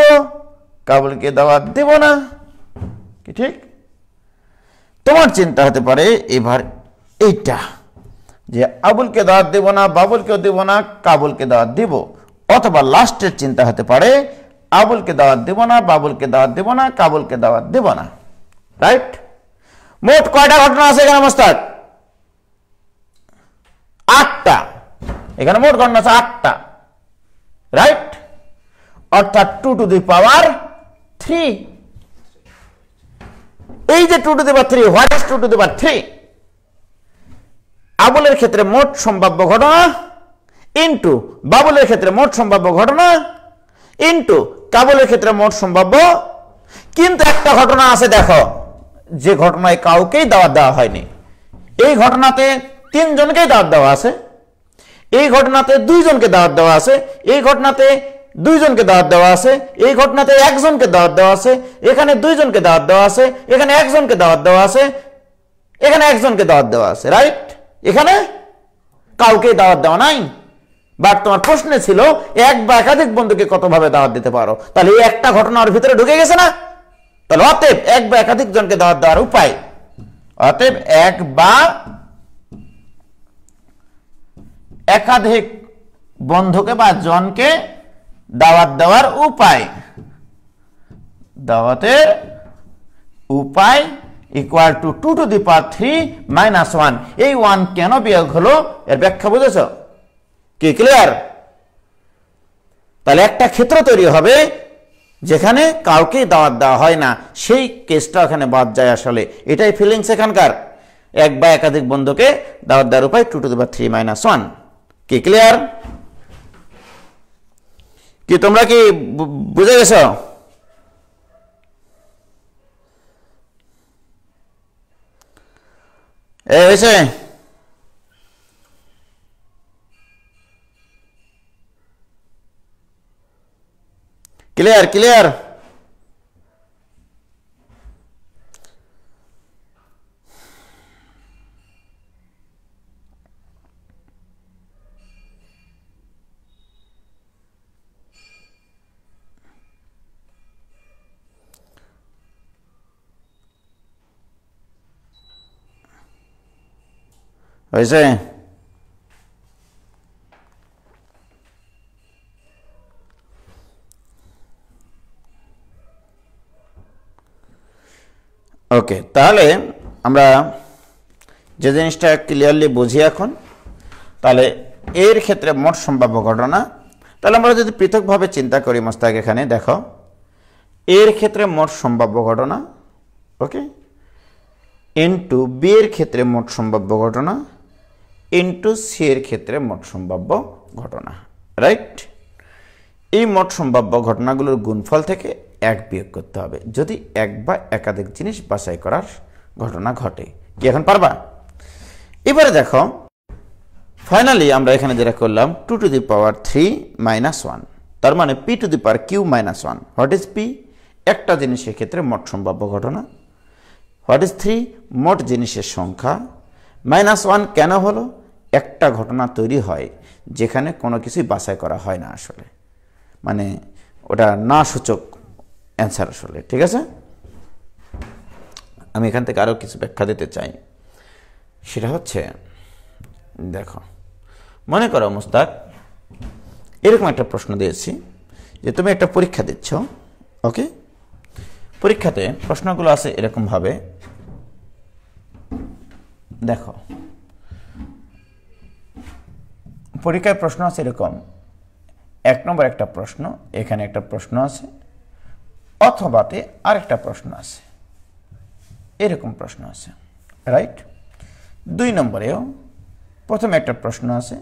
কাবুলকে দাওয়াত দিব না, কি ঠিক? তোমার চিন্তা হতে পারে এবার এইটা যে আবুলকে দাওয়াত দিব না, বাবুলকেও দিব না, কাবুলকে দাওয়াত দিব, অথবা লাস্টের চিন্তা হতে পারে আবুলকে দাওয়াত দিব না, বাবুলকে দাওয়াত দিব না, কাবুলকে দাওয়াত দিব না। রাইট? মোট কয়টা ঘটনা আছে এখানে মোস্তাক? 8টা। এখানে মোট ঘটনা আছে 8টা। রাইট? অর্থাৎ 2 টু দি পাওয়ার 3। এই যে 2 to the power 3, what is 2 to the power 3? আবুলের ক্ষেত্রে মোট সম্ভাব্য ঘটনা ইনটু বাবুলের ক্ষেত্রে মোট সম্ভাব্য ঘটনা ইনটু কাবুলের ক্ষেত্রে মোট সম্ভাব্য। কিন্তু একটা ঘটনা আছে দেখো, যে ঘটনায় কাউকেই দাওয়াত দেওয়া হয়নি। এই ঘটনাতে 3 জনকেই দাওয়াত দেওয়া আছে, এই ঘটনাতে 2 জনকে দাওয়াত দেওয়া আছে, এই ঘটনাতে 2 জনকে দাওয়াত দেওয়া আছে, এই ঘটনাতে 1 জনকে দাওয়াত দেওয়া আছে, এখানে 2 জনকে দাওয়াত দেওয়া আছে, এখানে 1 জনকে দাওয়াত দেওয়া আছে, এখানে 1 জনকে দাওয়াত দেওয়া আছে। রাইট? এখানে কাউকেই দাওয়াত দেওয়া নাই। বাট তোমার প্রশ্নে ছিল এক বা একাধিক বন্ধুকে কতভাবে দাওয়াত দিতে পারো, তাহলে এই একটা ঘটনার ভিতরে ঢুকে গেছে না? তাহলে অতএব এক বা একাধিক জনকে দাওয়াত দেওয়ার উপায়, অতএব এক বা একাধিক বন্ধুকে বা জনকে দাওয়াত দেওয়ার উপায়, দাওয়াতের উপায় equal to 2 to the power 3 minus 1। এই 1 কেন বিয়োগ হলো এর ব্যাখ্যা বুঝেছ? কি ক্লিয়ার? তাহলে একটা ক্ষেত্র তৈরি হবে যেখানে কাউকে দাওয়াত দেওয়া হয় না, সেই কেসটা ওখানে বাদ যায়। আসলে এটাই ফিলিংস এখানকার। এক বা একাধিক বন্ধুকে দাওয়াত দেওয়ার উপায় 2 টু দি পাওয়ার 3 মাইনাস 1। কি ক্লিয়ার? কি তোমরা কি বুঝে গেছ? হয়েছে? ক্লিয়ার? ক্লিয়ার? হয়েছে? ওকে, তাহলে আমরা যে জিনিসটা ক্লিয়ারলি বুঝি এখন, তাহলে এর ক্ষেত্রে মোট সম্ভাব্য ঘটনা, তাহলে আমরা যদি পৃথকভাবে চিন্তা করি মোস্তাক, এখানে দেখো এর ক্ষেত্রে মোট সম্ভাব্য ঘটনা, ওকে, ইনটু বি এর ক্ষেত্রে মোট সম্ভাব্য ঘটনা ইনটু সি এর ক্ষেত্রে মোট সম্ভাব্য ঘটনা। রাইট? এই মোট সম্ভাব্য ঘটনাগুলোর গুণফল থেকে 1 বিয়োগ করতে হবে যদি এক বা একাধিক জিনিস বাছাই করার ঘটনা ঘটে। কি এখন পারবা? এবারে দেখো ফাইনালি আমরা এখানে যেটা করলাম 2 টু দি পাওয়ার 3 মাইনাস 1, তার মানে P to the power Q minus 1। What is P? একটা জিনিসের ক্ষেত্রে মোট সম্ভাব্য ঘটনা। What is 3? মোট জিনিসের সংখ্যা। মাইনাস 1 কেন হলো? একটা ঘটনা তৈরি হয় যেখানে কোনো কিছুই বাছাই করা হয় না, আসলে মানে ওটা না সূচক অ্যান্সার আসলে। ঠিক আছে? আমি এখান থেকে আরও কিছু ব্যাখ্যা দিতে চাই। সেটা হচ্ছে দেখো, মনে করো মুস্তাক এরকম একটা প্রশ্ন দিয়েছি যে তুমি একটা পরীক্ষা দিচ্ছ, ওকে, পরীক্ষাতে প্রশ্নগুলো আছে এরকমভাবে, দেখো পরীক্ষায় প্রশ্ন আছে এরকম, 1 নম্বর একটা প্রশ্ন, এখানে একটা প্রশ্ন আছে, অথবাতে আরেকটা প্রশ্ন আছে, এরকম প্রশ্ন আছে। রাইট? 2 নম্বরেও প্রথমে একটা প্রশ্ন আছে,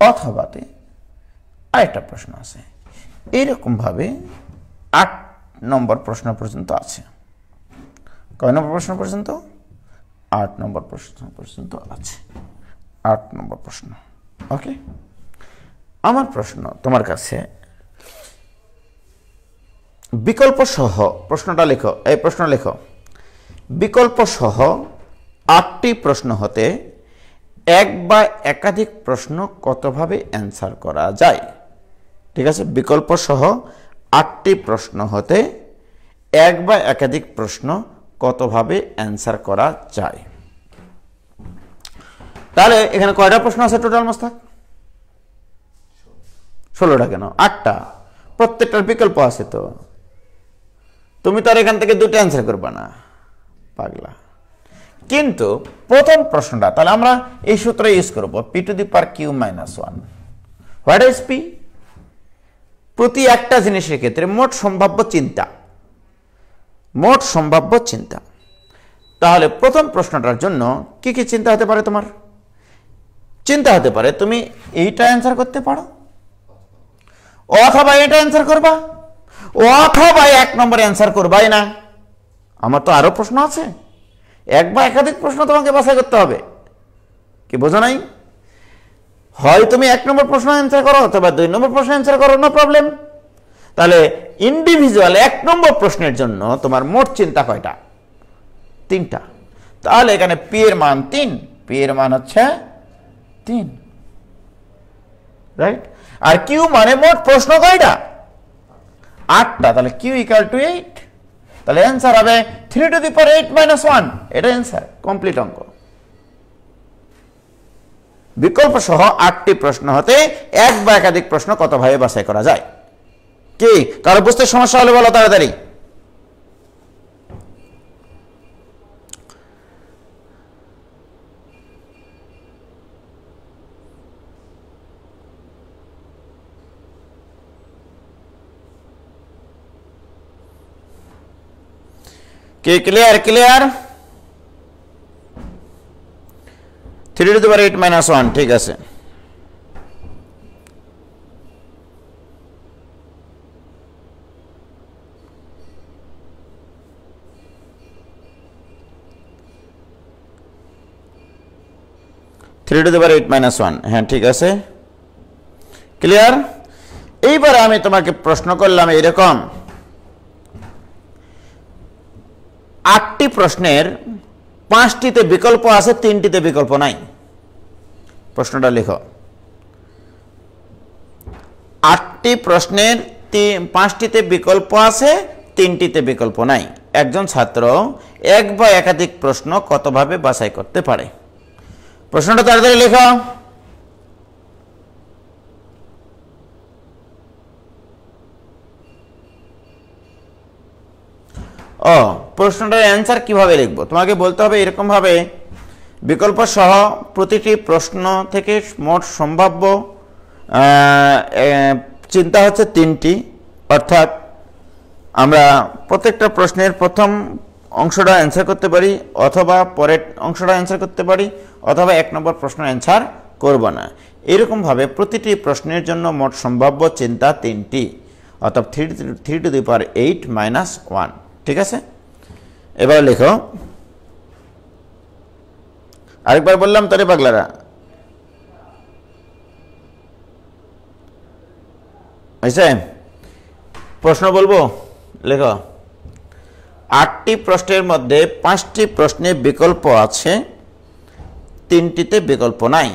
অথবাতে আরেকটা প্রশ্ন আছে। এইরকমভাবে 8 নম্বর প্রশ্ন পর্যন্ত আছে। কয় নম্বর প্রশ্ন পর্যন্ত? 8 নম্বর প্রশ্ন পর্যন্ত আছে। 8 নম্বর প্রশ্ন। ওকে, আমার প্রশ্ন তোমার কাছে, বিকল্প সহ প্রশ্নটা লেখো, এই প্রশ্ন লেখো, বিকল্প সহ 8টি প্রশ্ন হতে এক বা একাধিক প্রশ্ন কতভাবে অ্যান্সার করা যায়। ঠিক আছে, বিকল্প সহ 8টি প্রশ্ন হতে এক বা একাধিক প্রশ্ন কতভাবে অ্যান্সার করা যায়। তাহলে এখানে কয়টা প্রশ্ন আছে টোটাল মোস্তাক? 16টা কেন? 8টা, প্রত্যেকটার বিকল্প আছে। তো তুমি তো আর এখান থেকে 2টা অ্যান্সার করবা না, পাগলা। কিন্তু প্রথম প্রশ্নটা তাহলে আমরা এই সূত্র ইউজ করব, P to the power Q minus 1। What is P? প্রতি একটা জিনিসের ক্ষেত্রে মোট সম্ভাব্য চিন্তা, মোট সম্ভাব্য চিন্তা। তাহলে প্রথম প্রশ্নটার জন্য কি কি চিন্তা হতে পারে? তোমার চিন্তা হতে পারে তুমি এইটা অ্যান্সার করতে পারো, অথবা এটা অ্যান্সার করবা, অথবা 1 নম্বরে অ্যান্সার করবাই না। আমার তো আরো প্রশ্ন আছে, এক বা একাধিক প্রশ্ন তোমাকে বাছাই করতে হবে। কি বোঝো নাই? হয় তুমি 1 নম্বর প্রশ্ন অ্যান্সার করো অথবা 2 নম্বর প্রশ্ন অ্যান্সার করো, নো প্রবলেম। তাহলে ইন্ডিভিজুয়াল 1 নম্বর প্রশ্নের জন্য তোমার মোট চিন্তা কয়টা? 3টা। তাহলে এখানে পি এর মান 3, পি এর মান হচ্ছে 3, রাইট? আর কিউ মানে মোট প্রশ্ন কয়টা? 8টা। তাহলে কিউ ইকুয়াল টু 8। তাহলে অ্যান্সার হবে 3 টু দি পাওয়ার 8 মাইনাস 1। এটা অ্যান্সার, কমপ্লিট অঙ্ক। বিকল্প সহ 8টি প্রশ্ন হতে এক বা একাধিক প্রশ্ন কতভাবে বাছাই করা যায়। কি কারো বুঝতে সমস্যা হলে বলো তাড়াতাড়ি। কি clear? Clear? 3 two the power 8 minus 1, ঠিক আছে। Three two the power 8 minus 1, হ্যাঁ ঠিক আছে, ক্লিয়ার। এইবারে আমি তোমাকে প্রশ্ন করলাম এরকম, 8টি প্রশ্নের 5টিতে বিকল্প আছে, 3টিতে বিকল্প নাই। প্রশ্নটা লিখো, 8টি প্রশ্নের 5টিতে বিকল্প আছে, 3টিতে বিকল্প নাই। একজন ছাত্র এক বা একাধিক প্রশ্ন কতভাবে বাছাই করতে পারে? প্রশ্নটা তাড়াতাড়ি লেখো। প্রশ্নটার অ্যান্সার কিভাবে লিখবো? তোমাকে বলতে হবে এরকম ভাবে, বিকল্প সহ প্রতিটি প্রশ্ন থেকে মোট সম্ভাব্য চিন্তা হচ্ছে 3টি, অর্থাৎ আমরা প্রত্যেকটা প্রশ্নের প্রথম অংশটা অ্যান্সার করতে পারি, অথবা পরের অংশটা অ্যান্সার করতে পারি, অথবা 1 নম্বর প্রশ্ন অ্যান্সার করব না। এরকমভাবে প্রতিটি প্রশ্নের জন্য মোট সম্ভাব্য চিন্তা 3টি, অর্থাৎ 3 টু দি পাওয়ার 8 মাইনাস 1, ঠিক আছে। এবার লেখো, আরেকবার বললাম তারে পাগলারা, হয়েছে? প্রশ্ন বলবো, লেখো। 8টি প্রশ্নের মধ্যে 5টি প্রশ্নে বিকল্প আছে, 3টিতে বিকল্প নাই।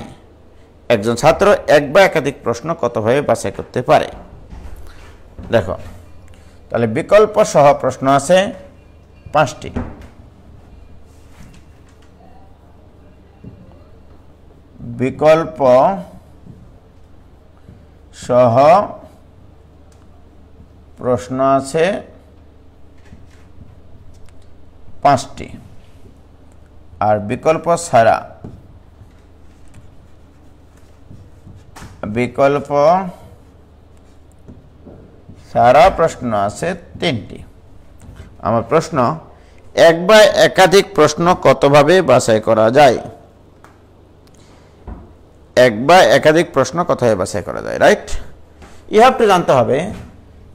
একজন ছাত্র এক বা একাধিক প্রশ্ন কতভাবে বাছাই করতে পারে? দেখো, তাহলে বিকল্প সহ প্রশ্ন আছে 5টি, বিকল্প সহ প্রশ্ন আছে 5টি, আর বিকল্প ছাড়া প্রশ্ন আছে 3টি। আমার প্রশ্ন, এক বা একাধিক প্রশ্ন কতভাবে বাছাই করা যায়? এক বা একাধিক প্রশ্ন কতভাবে বাছাই করা যায়, রাইট? ইউ হ্যাভ টু জানতে হবে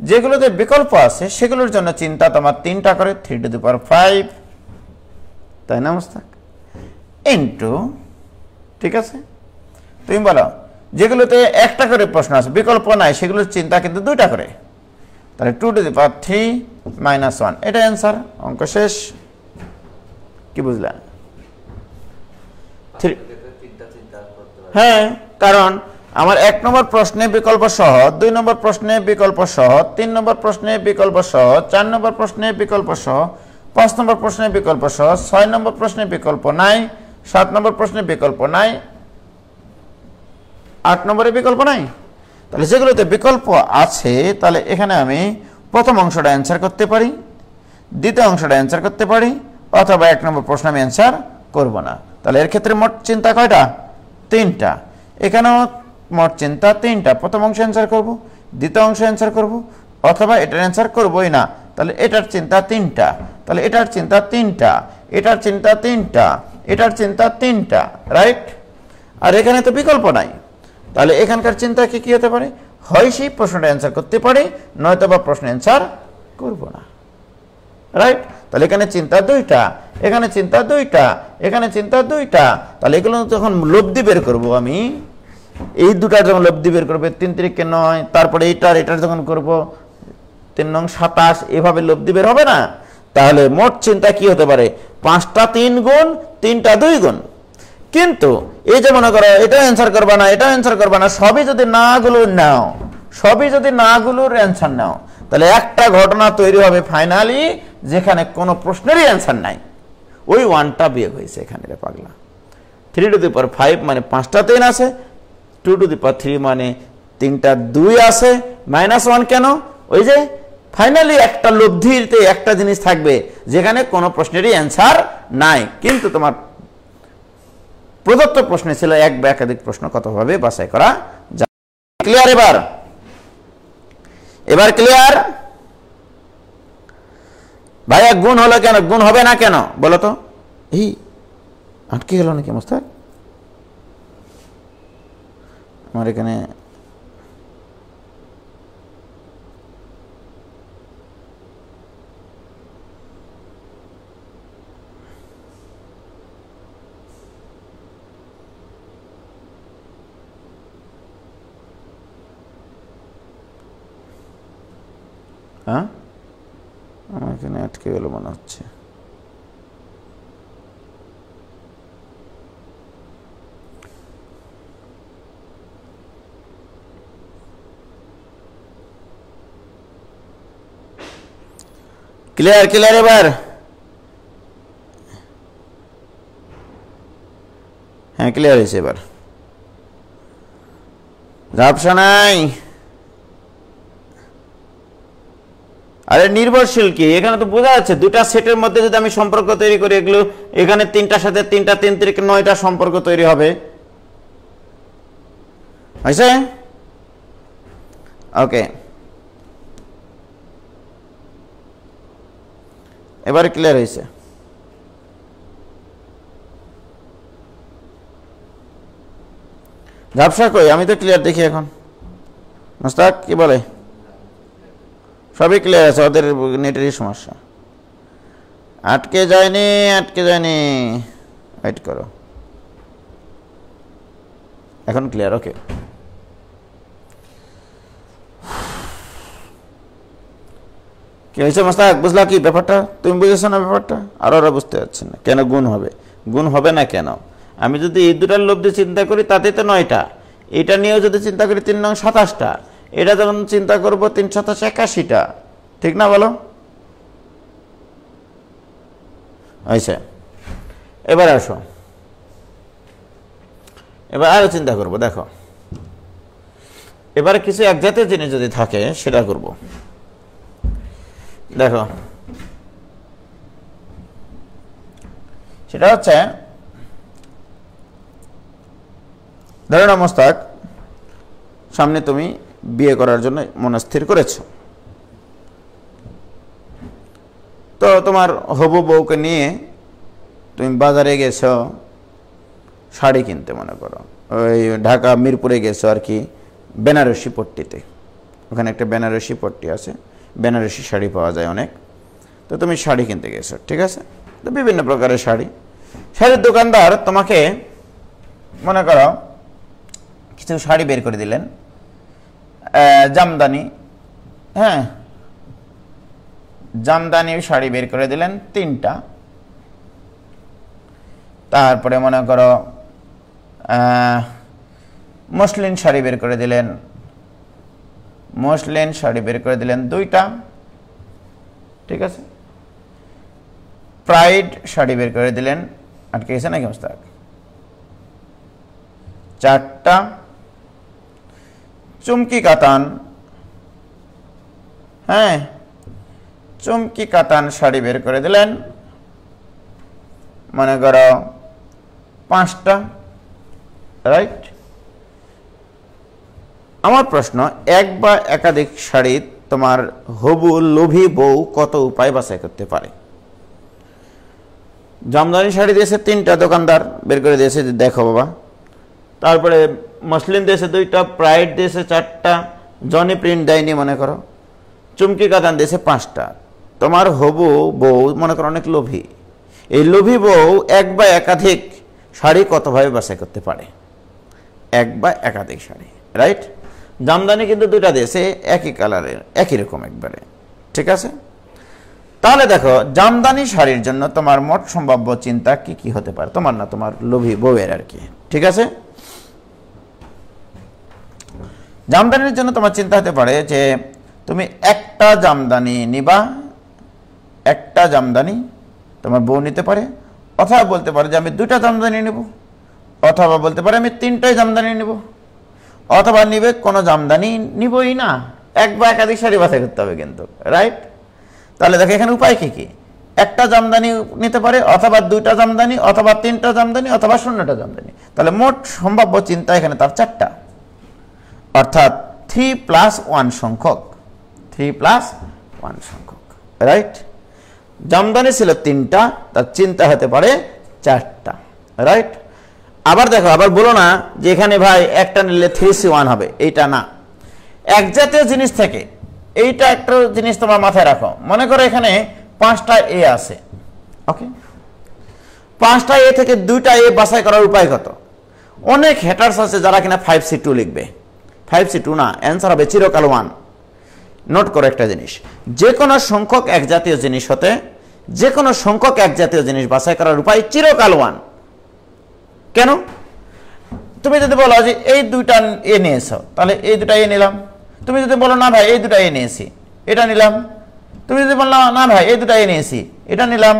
যেগুলোতে বিকল্প আছে সেগুলোর জন্য চিন্তা তোমার 3টা করে, 3 টু দি পাওয়ার 5, তাই না মোস্তাক? ইনটু, ঠিক আছে। তুমি বলো যেগুলোতে 1টা করে প্রশ্ন আছে, বিকল্প নাই, সেগুলোর চিন্তা কিন্তু 2টা করে, তাহলে 2 টু দি পাওয়ার 3 মাইনাস 1, এটা অ্যান্সার। অঙ্ক শেষ। কি বুঝলা? হ্যাঁ, কারণ আমার 1 নম্বর প্রশ্নে বিকল্প সহ, 2 নম্বর প্রশ্নে বিকল্প সহ, 3 নম্বর প্রশ্নে বিকল্প সহ, 4 নম্বর প্রশ্নে বিকল্প সহ, 5 নম্বর প্রশ্নে বিকল্প সহ, 6 নম্বর প্রশ্নে বিকল্প নাই, 7 নম্বর প্রশ্নে বিকল্প নাই, 8 নম্বরে বিকল্প নাই। তাহলে যেগুলোতে বিকল্প আছে তাহলে এখানে আমি প্রথম অংশটা অ্যান্সার করতে পারি, দ্বিতীয় অংশটা অ্যান্সার করতে পারি, অথবা 1 নম্বর প্রশ্ন আমি অ্যান্সার করব না। তাহলে এর ক্ষেত্রে মোট চিন্তা কয়টা? 3টা। এখানেও মোট চিন্তা 3টা। প্রথম অংশ অ্যান্সার করব, দ্বিতীয় অংশ অ্যান্সার করব, অথবা এটার অ্যান্সার করবই না। তাহলে এটার চিন্তা 3টা, তাহলে এটার চিন্তা 3টা, এটার চিন্তা 3টা, এটার চিন্তা 3টা, রাইট? আর এখানে তো বিকল্প নাই, তাহলে এখানকার চিন্তা কি হতে পারে? হয় সেই প্রশ্নটা অ্যান্সার করতে পারি, নয়তো বা প্রশ্ন অ্যান্সার করব না, রাইট? তাহলে এখানে চিন্তা 2টা, এখানে চিন্তা 2টা, এখানে চিন্তা 2টা। তাহলে এগুলো যখন লব্ধি বের করব আমি, এই দুটার যখন লব্ধি বের করবে 3 3 9, তারপরে এটার যখন করব 3 9 27, এভাবে লব্ধি বের হবে না? তাহলে মোট চিন্তা কি হতে পারে? 5টা 3 গুণ, 3টা 2 গুণ। কিন্তু এই যে মনে করো এটা অ্যান্সার করবা না, এটা অ্যান্সার করবা না, সবই যদি নাগুলো নাও, সবই যদি নাগুলোর অ্যান্সার নাও, তাহলে একটা ঘটনা তৈরি হবে ফাইনালি যেখানে কোনো প্রশ্নেরই অ্যান্সার নাই। ওই 1টা বিয়োগ হয়েছে এখানে রে পাগলা। 3 টু দি পাওয়ার 5 মানে 5টা 3 আছে, 2 টু দি পাওয়ার 3 মানে 3টা 2 আছে, -1 কেন? ওই যে ফাইনালি একটা লব্ধিতে একটা জিনিস থাকবে যেখানে কোনো প্রশ্নেরই অ্যান্সার নাই, কিন্তু তোমার প্রদত্ত প্রশ্নে ছিল এক বা একাধিক প্রশ্ন, কতভাবে বাছাই করা যায়। ক্লিয়ার? এবার ক্লিয়ার? ভাইয়া গুণ হলো কেন? গুণ হবে না কেন বলো তো? এই আটকে গেল নাকি মোস্তাক? আমার এখানে আমার এখানে আটকে গেল মনে হচ্ছে। ক্লিয়ার? ক্লিয়ার এবার? হ্যাঁ ক্লিয়ার হয়েছে এবার, ঝাপসা নাই। আরে নির্ভরশীল কি? এখানে তো বোঝা যাচ্ছে দুটা সেটের মধ্যে যদি আমি সম্পর্ক তৈরি করি, এগুলো এখানে 3টার সাথে 3টা 3 3 9টা সম্পর্ক তৈরি হবে, হয়েছে? ওকে, এবারে ক্লিয়ার হয়েছে। ঝাপসা কই? আমি তো ক্লিয়ার দেখি এখন। মোস্তাক কি বলে? সবই ক্লিয়ার আছে, ওদের নেটেরই সমস্যা। আটকে যায়নি, আটকে যায়নি, ওয়েট করো, এখন ক্লিয়ার। ওকে, কি হয়েছে মোস্তাক? বুঝলা কি ব্যাপারটা? তুমি বুঝেছো না ব্যাপারটা? আর ওরা বুঝতে পারছে না কেন গুণ হবে। গুণ হবে না কেন? আমি যদি এই দুটার লব্ধি চিন্তা করি তাতে তো 9টা, এটা নিয়েও যদি চিন্তা করি 3 9 27টা, এটা যখন চিন্তা করবো 3 7 81টা, ঠিক না বলো? আচ্ছা এবার আসো, এবার আরো চিন্তা করবো। দেখো এবারে কিছু এক জাতীয় জিনিস যদি থাকে সেটা করব। দেখো সেটা হচ্ছে, ধরো না মোস্তাক, সামনে তুমি বিয়ে করার জন্য মনস্থির করেছো, তো তোমার হবু বউকে নিয়ে তুমি বাজারে গেছো শাড়ি কিনতে, মনে করো ওই ঢাকা মিরপুরে গেছো আর কি, বেনারসি পট্টিতে। ওখানে একটা বেনারসি পট্টি আছে, বেনারসি শাড়ি পাওয়া যায় অনেক। তো তুমি শাড়ি কিনতে গেছো, ঠিক আছে? তো বিভিন্ন প্রকারের শাড়ি, শাড়ির দোকানদার তোমাকে মনে করো কিছু শাড়ি বের করে দিলেন, জামদানি, হ্যাঁ জামদানি শাড়ি বের করে দিলেন 3টা। তারপরে মনে করো মসলিন শাড়ি বের করে দিলেন, মসলিন শাড়ি বের করে দিলেন 2টা, ঠিক আছে। প্রাইড শাড়ি বের করে দিলেন, আটকে গেছে নাকি মোস্তাক? 4টা। চুমকি কাতান, হ্যাঁ চুমকি কাতান শাড়ি বের করে দিলেন, মনে করো 5টা, রাইট। আমার প্রশ্ন, এক বা একাধিক শাড়ি তোমার হবু লোভী বউ কত উপায় বাছাই করতে পারে? জামদানি শাড়ি দিয়েছে 3টা দোকানদার, বের করে দিয়েছে, দেখো বাবা। তারপরে মসলিন দিয়েছে 2টা, প্রাইড দিয়েছে 4টা, জনি প্রিন্ট দেয়নি মনে করো, চুমকি কাতান দিয়েছে 5টা। তোমার হবু বউ মনে করো অনেক লোভী, এই লোভী বউ এক বা একাধিক শাড়ি কতভাবে বাছাই করতে পারে? এক বা একাধিক শাড়ি, রাইট। জামদানি কিন্তু 2টা দিয়েছে, একই কালারের, একই রকম একবারে, ঠিক আছে। তাহলে দেখো জামদানি শাড়ির জন্য তোমার মোট সম্ভাব্য চিন্তা কি কি হতে পারে, তোমার না তোমার লোভী বউয়ের আর কি, ঠিক আছে। জামদানির জন্য তোমার চিন্তা হতে পারে যে তুমি একটা জামদানি নিবা, একটা জামদানি তোমার বউ নিতে পারে, অথবা বলতে পারে যে আমি 2টা জামদানি নেব, অথবা বলতে পারে আমি 3টাই জামদানি নেব, অথবা নিবে কোনো জামদানি নিবই না, এক বা একাধিক শাড়ি বাছাই করতে হবে কিন্তু, রাইট। তাহলে দেখো এখানে উপায় কি কি, একটা জামদানি নিতে পারে, অথবা 2টা জামদানি, অথবা 3টা জামদানি, অথবা 0টা জামদানি। তাহলে মোট সম্ভাব্য চিন্তা এখানে তার 4টা, অর্থাৎ 3+1 সংখ্যক, 3+1 সংখ্যক, রাইট। জামদানি ছিল 3টা, তার চিন্তা হতে পারে 4টা, রাইট। আবার দেখো, আবার বলো না যে এখানে ভাই একটা নিলে 3C1 হবে, এইটা না। এক জাতীয় জিনিস থেকে এইটা একটা জিনিস তোমার মাথায় রাখো, মনে করো এখানে 5টা এ আছে, ওকে। 5টা এ থেকে 2টা এ বাছাই করার উপায় কত? অনেক হ্যাটার্স আছে যারা কিনা 5C2 লিখবে, 5C2 না, অ্যান্সার হবে চিরকাল 1। নোট করো একটা জিনিস, যে কোনো সংখ্যক এক জাতীয় জিনিস হতে যে কোনো সংখ্যক এক জাতীয় জিনিস বাছাই করার উপায় চিরকাল 1। কেন? তুমি যদি বলো যে এই 2টা এ নিয়েছো, তাহলে এই 2টা এ নিলাম। তুমি যদি বলো না ভাই এই 2টা এ নিয়েছি, এটা নিলাম। তুমি যদি বলো না ভাই এই 2টা এ নিয়েছি, এটা নিলাম।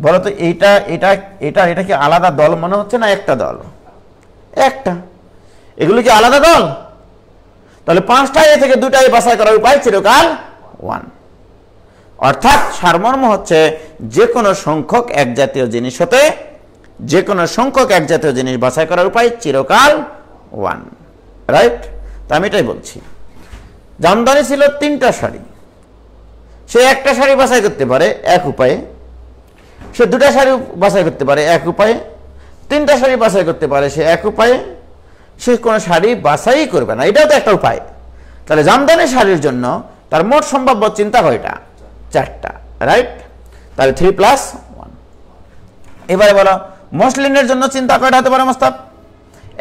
বলো তো এইটা এটা এটা এটা কি আলাদা দল মনে হচ্ছে না একটা দল? একটা। এগুলো কি আলাদা দল? তাহলে 5টা এ থেকে 2টা এ বাছাই করার উপায় চিরকাল 1। অর্থাৎ সারমর্ম হচ্ছে যে কোনো সংখ্যক এক জাতীয় জিনিস হতে যে কোনো সংখ্যক এক জাতীয় জিনিস বাছাই করার উপায় চিরকাল 1, রাইট। তা আমি এটাই বলছি। জামদানি ছিল 3টা শাড়ি, সে একটা শাড়ি বাছাই করতে পারে এক উপায়ে, সে 2টা শাড়ি বাছাই করতে পারে এক উপায়ে, 3টা শাড়ি বাছাই করতে পারে সে এক উপায়ে, সে কোনো শাড়ি বাছাই করবে না, এটাও তো একটা উপায়। তাহলে জামদানি শাড়ির জন্য তার মোট সম্ভাব্য চিন্তা কয়টা? 4টা, রাইট। তাহলে 3+1। এবারে বলো মসলিনের জন্য চিন্তা কয়টা হতে পারে মোস্তাফ?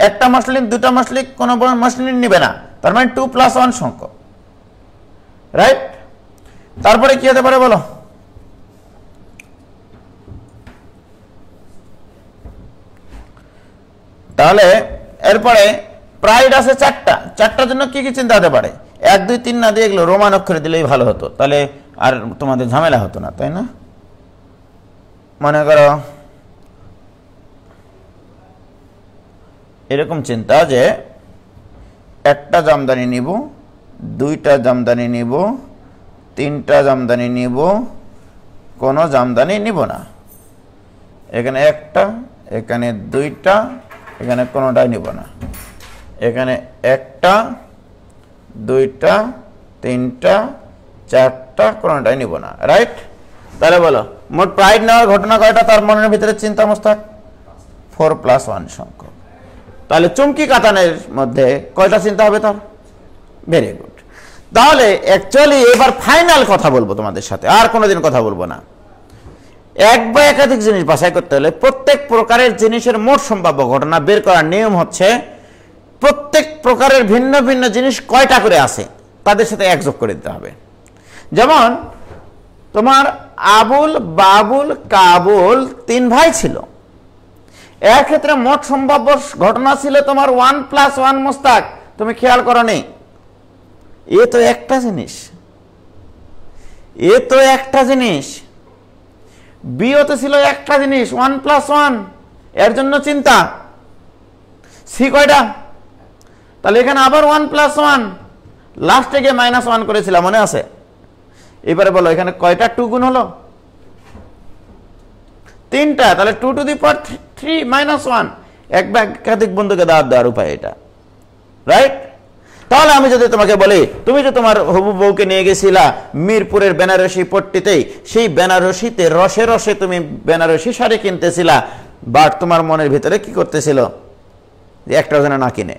একটা মসলিন, 2টা মসলিন, কোনো মসলিন নিবে না, তার মানে 2+1 সংখ্যক, রাইট। তারপরে কি হতে পারে বলো? তাহলে এরপরে প্রাইড আছে 4টা, 4টার জন্য কি কি চিন্তা হতে পারে? 1 2 3 না দিয়ে এগুলো রোমান অক্ষরে দিলেই ভালো হতো, তাহলে আর তোমাদের ঝামেলা হতো না, তাই না? মনে করো এরকম চিন্তা যে একটা জামদানি নিব, 2টা জামদানি নিব, 3টা জামদানি নিব, কোনো জামদানি নিব না। এখানে একটা, এখানে 2টা, এখানে কোনোটাই নিব না। এখানে একটা, 2টা, 3টা, 4টা, কোনোটাই নিব না, রাইট। তাহলে বলো মোট প্রাইড নেওয়ার ঘটনা কয়টা তার মনের ভিতরে চিন্তা মোস্তাক? 4+1 সংখ্যক। তাহলে চুমকি কাতানের মধ্যে কয়টা চিন্তা হবে তার? Very good. তাহলে অ্যাকচুয়ালি এবার ফাইনাল কথা বলবো তোমাদের সাথে, আর কোনোদিন কথা বলবো না। এক বা একাধিক জিনিস বাছাই করতে হলে প্রত্যেক প্রকারের জিনিসের মোট সম্ভাব্য ঘটনা বের করার নিয়ম হচ্ছে প্রত্যেক প্রকারের ভিন্ন ভিন্ন জিনিস কয়টা করে আছে তাদের সাথে এক যোগ করে দিতে হবে। যেমন তোমার আবুল, বাবুল, কাবুল 3 ভাই ছিল, এর ক্ষেত্রে মোট সম্ভাব্য ঘটনা ছিল তোমার 1+1 মোস্তাক, তুমি খেয়াল করনি। এ তো একটা জিনিস, বিও তো ছিল একটা জিনিস 1+1, এর জন্য চিন্তা। সি কয়টা? তাহলে এখানে আবার 1+1, লাস্টে গিয়ে -1 করেছিলাম, মনে আছে? এবারে বলো এখানে কয়টা 2 গুণ হলো? 3টা, তাহলে 2 টু দি পাওয়ার 3 -1, এক বা একাধিক বন্ধুকে দাওয়াত দেওয়ার উপায় এটা, রাইট? তাহলে আমি যদি তোমাকে বলি, তুমি যে তোমার হবু বউকে নিয়ে গেছিলা মিরপুরের বেনারসি পট্টিতেই, সেই বেনারসিতে রসে রসে তুমি বেনারসি শাড়ি কিনতেছিলা, বাট তোমার মনের ভিতরে কি করতেছিল? যে একটাও যেন না কিনে,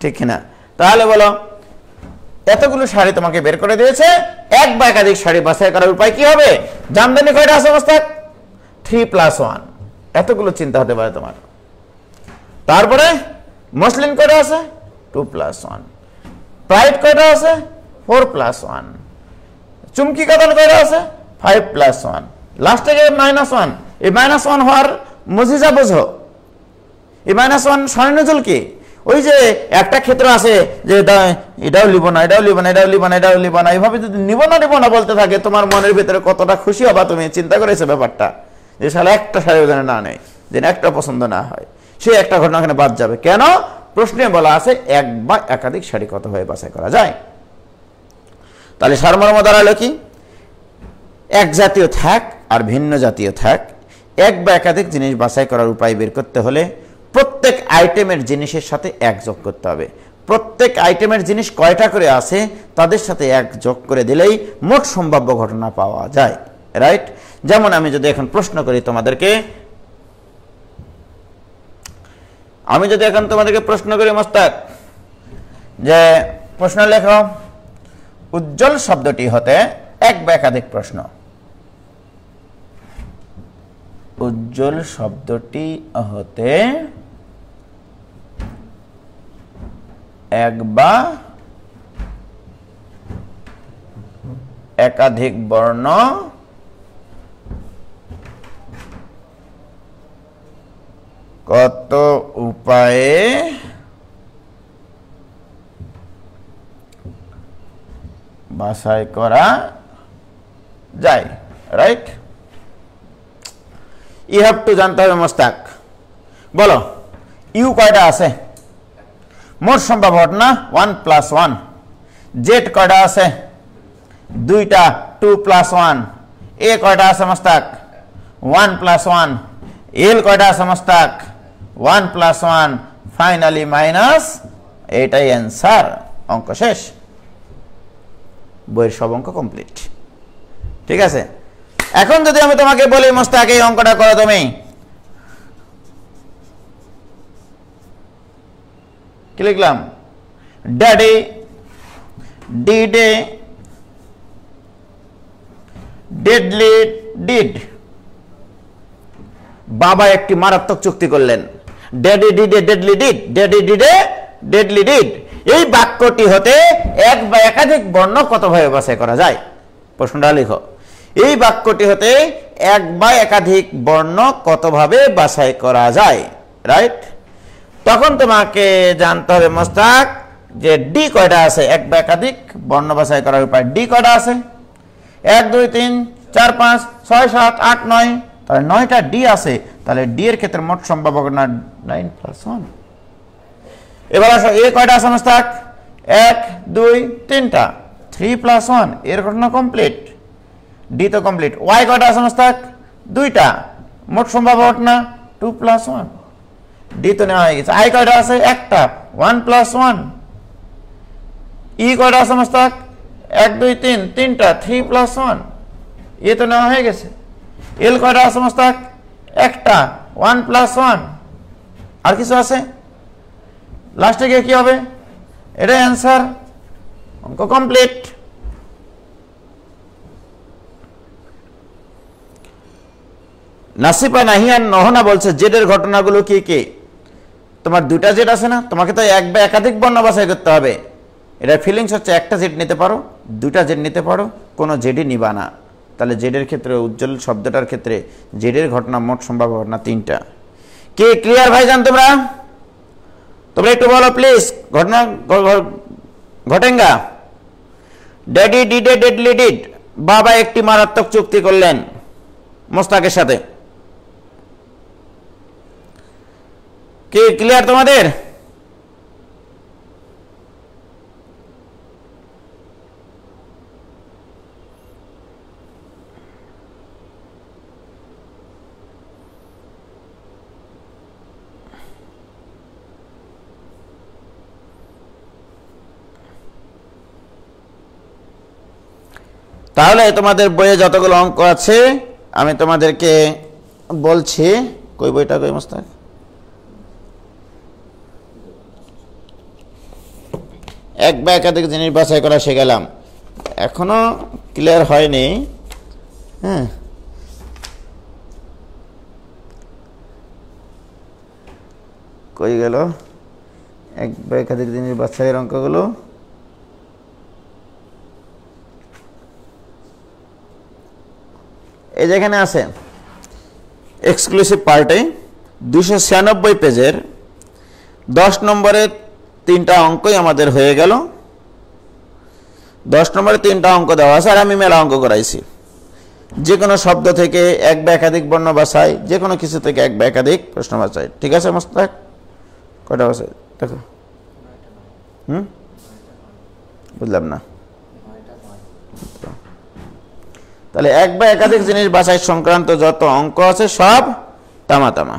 ঠিক কিনা? তাহলে বলো এতগুলো শাড়ি তোমাকে বের করে দিয়েছে, এক বা একাধিক শাড়ি বাছাই করার উপায় কি হবে? জামদানি কয়টা আছে মোস্তাক? 3+1, এতগুলো চিন্তা হতে পারে তোমার। তারপরে মসলিন কয়টা আছে? 2+1, প্রাইড কয়টা আছে? 4+1, চুমকি কাতান কয়টা আছে? 5+1, লাস্টে গিয়ে -1। এই -1 হওয়ার মজিজা বোঝো। এই -1 স্বর্ণজল কি? ওই যে একটা ক্ষেত্র আছে যে এটাও লিব না, এটাও লিব না, এটাও লিব না, এটাও লিব না, এইভাবে যদি নিব না বলতে থাকে, তোমার মনের ভিতরে কতটা খুশি হবা তুমি চিন্তা করেছো ব্যাপারটা? যে সালে একটা শাড়িও যেন না নেই, যেন একটা পছন্দ না হয়, সে একটা ঘটনা এখানে বাদ যাবে। কেন? প্রশ্নে বলা আছে এক বা একাধিক শাড়ি কত হয়ে বাছাই করা যায়। তাহলে সারমর্ম দাঁড়ালো কি? এক জাতীয় থাক আর ভিন্ন জাতীয় থাক, এক বা একাধিক জিনিস বাছাই করার উপায় বের করতে হলে প্রত্যেক আইটেমের জিনিসের সাথে এক যোগ করতে হবে। প্রত্যেক আইটেমের জিনিস কয়টা করে আছে তাদের সাথে এক যোগ করে দিলেই মোট সম্ভাব্য ঘটনা পাওয়া যায়, রাইট? যেমন আমি যদি এখন প্রশ্ন করি তোমাদেরকে, প্রশ্ন করি মোস্তাক, যে প্রশ্ন লেখো উজ্জ্বল শব্দটি হতে এক বা একাধিক প্রশ্ন। উজ্জ্বল শব্দটি হতে এক বা একাধিক বর্ণ কত উপায়ে বাছাই করা যায়, রাইট? ইউ হ্যাভ টু জানতে হবে মোস্তাক। বলো ইউ কয়টা আছে? মোট সম্ভাব্য ঘটনা 1+1। জেড কয়টা আছে? 2টা, 2+1। এ কয়টা আছে মোস্তাক? 1+1। এল কয়টা আছে মোস্তাক? 1+1। ফাইনালি মাইনাস, এটাই অ্যান্সার। অঙ্ক শেষ, বইয়ের সব অঙ্ক কমপ্লিট, ঠিক আছে? এখন যদি আমি তোমাকে বলি মোস্তাক এই অঙ্কটা করো, তুমি কি লিখলাম? Daddy did a deadly deed. বাবা একটি মারাত্মক চুক্তি করলেন, daddy did a deadly deed, daddy did a deadly deed. এই বাক্যটি হতে এক বা একাধিক বর্ণ কতভাবে বাছাই করা যায়? প্রশ্নটা লিখো। এই বাক্যটি হতে এক বা একাধিক বর্ণ কতভাবে বাছাই করা যায়, রাইট? তখন তোমাকে জানতে হবে মোস্তাক যে ডি কয়টা আছে, এক বা একাধিক বর্ণ বাছাই করার উপায়। ডি কয়টা আছে? 1 2 3 4 5 6 7 8 9, তাহলে 9টা ডি আছে। তাহলে ডি এর ক্ষেত্রে মোট সম্ভাব্য ঘটনা 9+1। এবার আসো এ কয়টা আছে মোস্তাক? 1 2 3টা, 3+1, এর ঘটনা কমপ্লিট। ডি তো কমপ্লিট। ওয়াই কয়টা আছে মোস্তাক? 2টা, মোট সম্ভাব্য ঘটনা 2+1, ডি তো নেওয়া হয়ে গেছে। আই কয়টা আছে? একটা, 1+1। ই কয়টা আছে মোস্তাক? 1 2 3, 3টা, 3+1, এ তো নেওয়া হয়ে গেছে। এল কয়টা আছে মোস্তাক? একটা, 1+1। আর কিছু আছে? লাস্টে গিয়ে কি হবে? এটাই অ্যান্সার, অঙ্ক কমপ্লিট। নাসিফা নাহিয়ান নহনা বলছে জেডের ঘটনাগুলো কি কি? তোমার 2টা জেড আছে না, তোমাকে তো এক বা একাধিক বর্ণ বাছাই করতে হবে। এটার ফিলিংস হচ্ছে একটা জেড নিতে পারো, 2টা জেড নিতে পারো, কোনো জেডই নিবা না। তাহলে জেডের ক্ষেত্রে, উজ্জ্বল শব্দটার ক্ষেত্রে জেডের ঘটনা মোট সম্ভাব্য ঘটনা 3টা। কি ক্লিয়ার ভাইজান? তোমরা একটু বলো প্লিজ। ঘটনা ঘটেঙ্গা। ড্যাডি ডিডে ডেডলি ডিড, বাবা একটি মারাত্মক চুক্তি করলেন মোস্তাকের সাথে। কি ক্লিয়ার তোমাদের? তাহলে তোমাদের বইয়ে যতগুলো অঙ্ক আছে আমি তোমাদেরকে বলছি। কই বইটা কই মোস্তাক? এক বা একাধিক জিনিস বাছাই করা শিখলাম, এখনো ক্লিয়ার হয়নি। হ্যাঁ, কই গেল এক বা একাধিক জিনিস বাছাইয়ের অঙ্কগুলো? এই যেখানে আছে এক্সক্লুসিভ পার্টে 296 পেজের 10 নম্বরের 3টা অঙ্কই আমাদের হয়ে গেল। 10 নম্বরে 3টা অঙ্ক দেওয়া আছে, আর আমি মেলা অঙ্ক করাইছি। যে কোনো শব্দ থেকে এক বা একাধিক বর্ণ বাছাই, যে কোনো কিছু থেকে এক বা একাধিক প্রশ্ন বাছাই। ঠিক আছে মোস্তাক? কয়টা আছে দেখো। বুঝলাম না। তাহলে এক বা একাধিক জিনিস বাছাই সংক্রান্ত যত অঙ্ক আছে সব তামা তামা।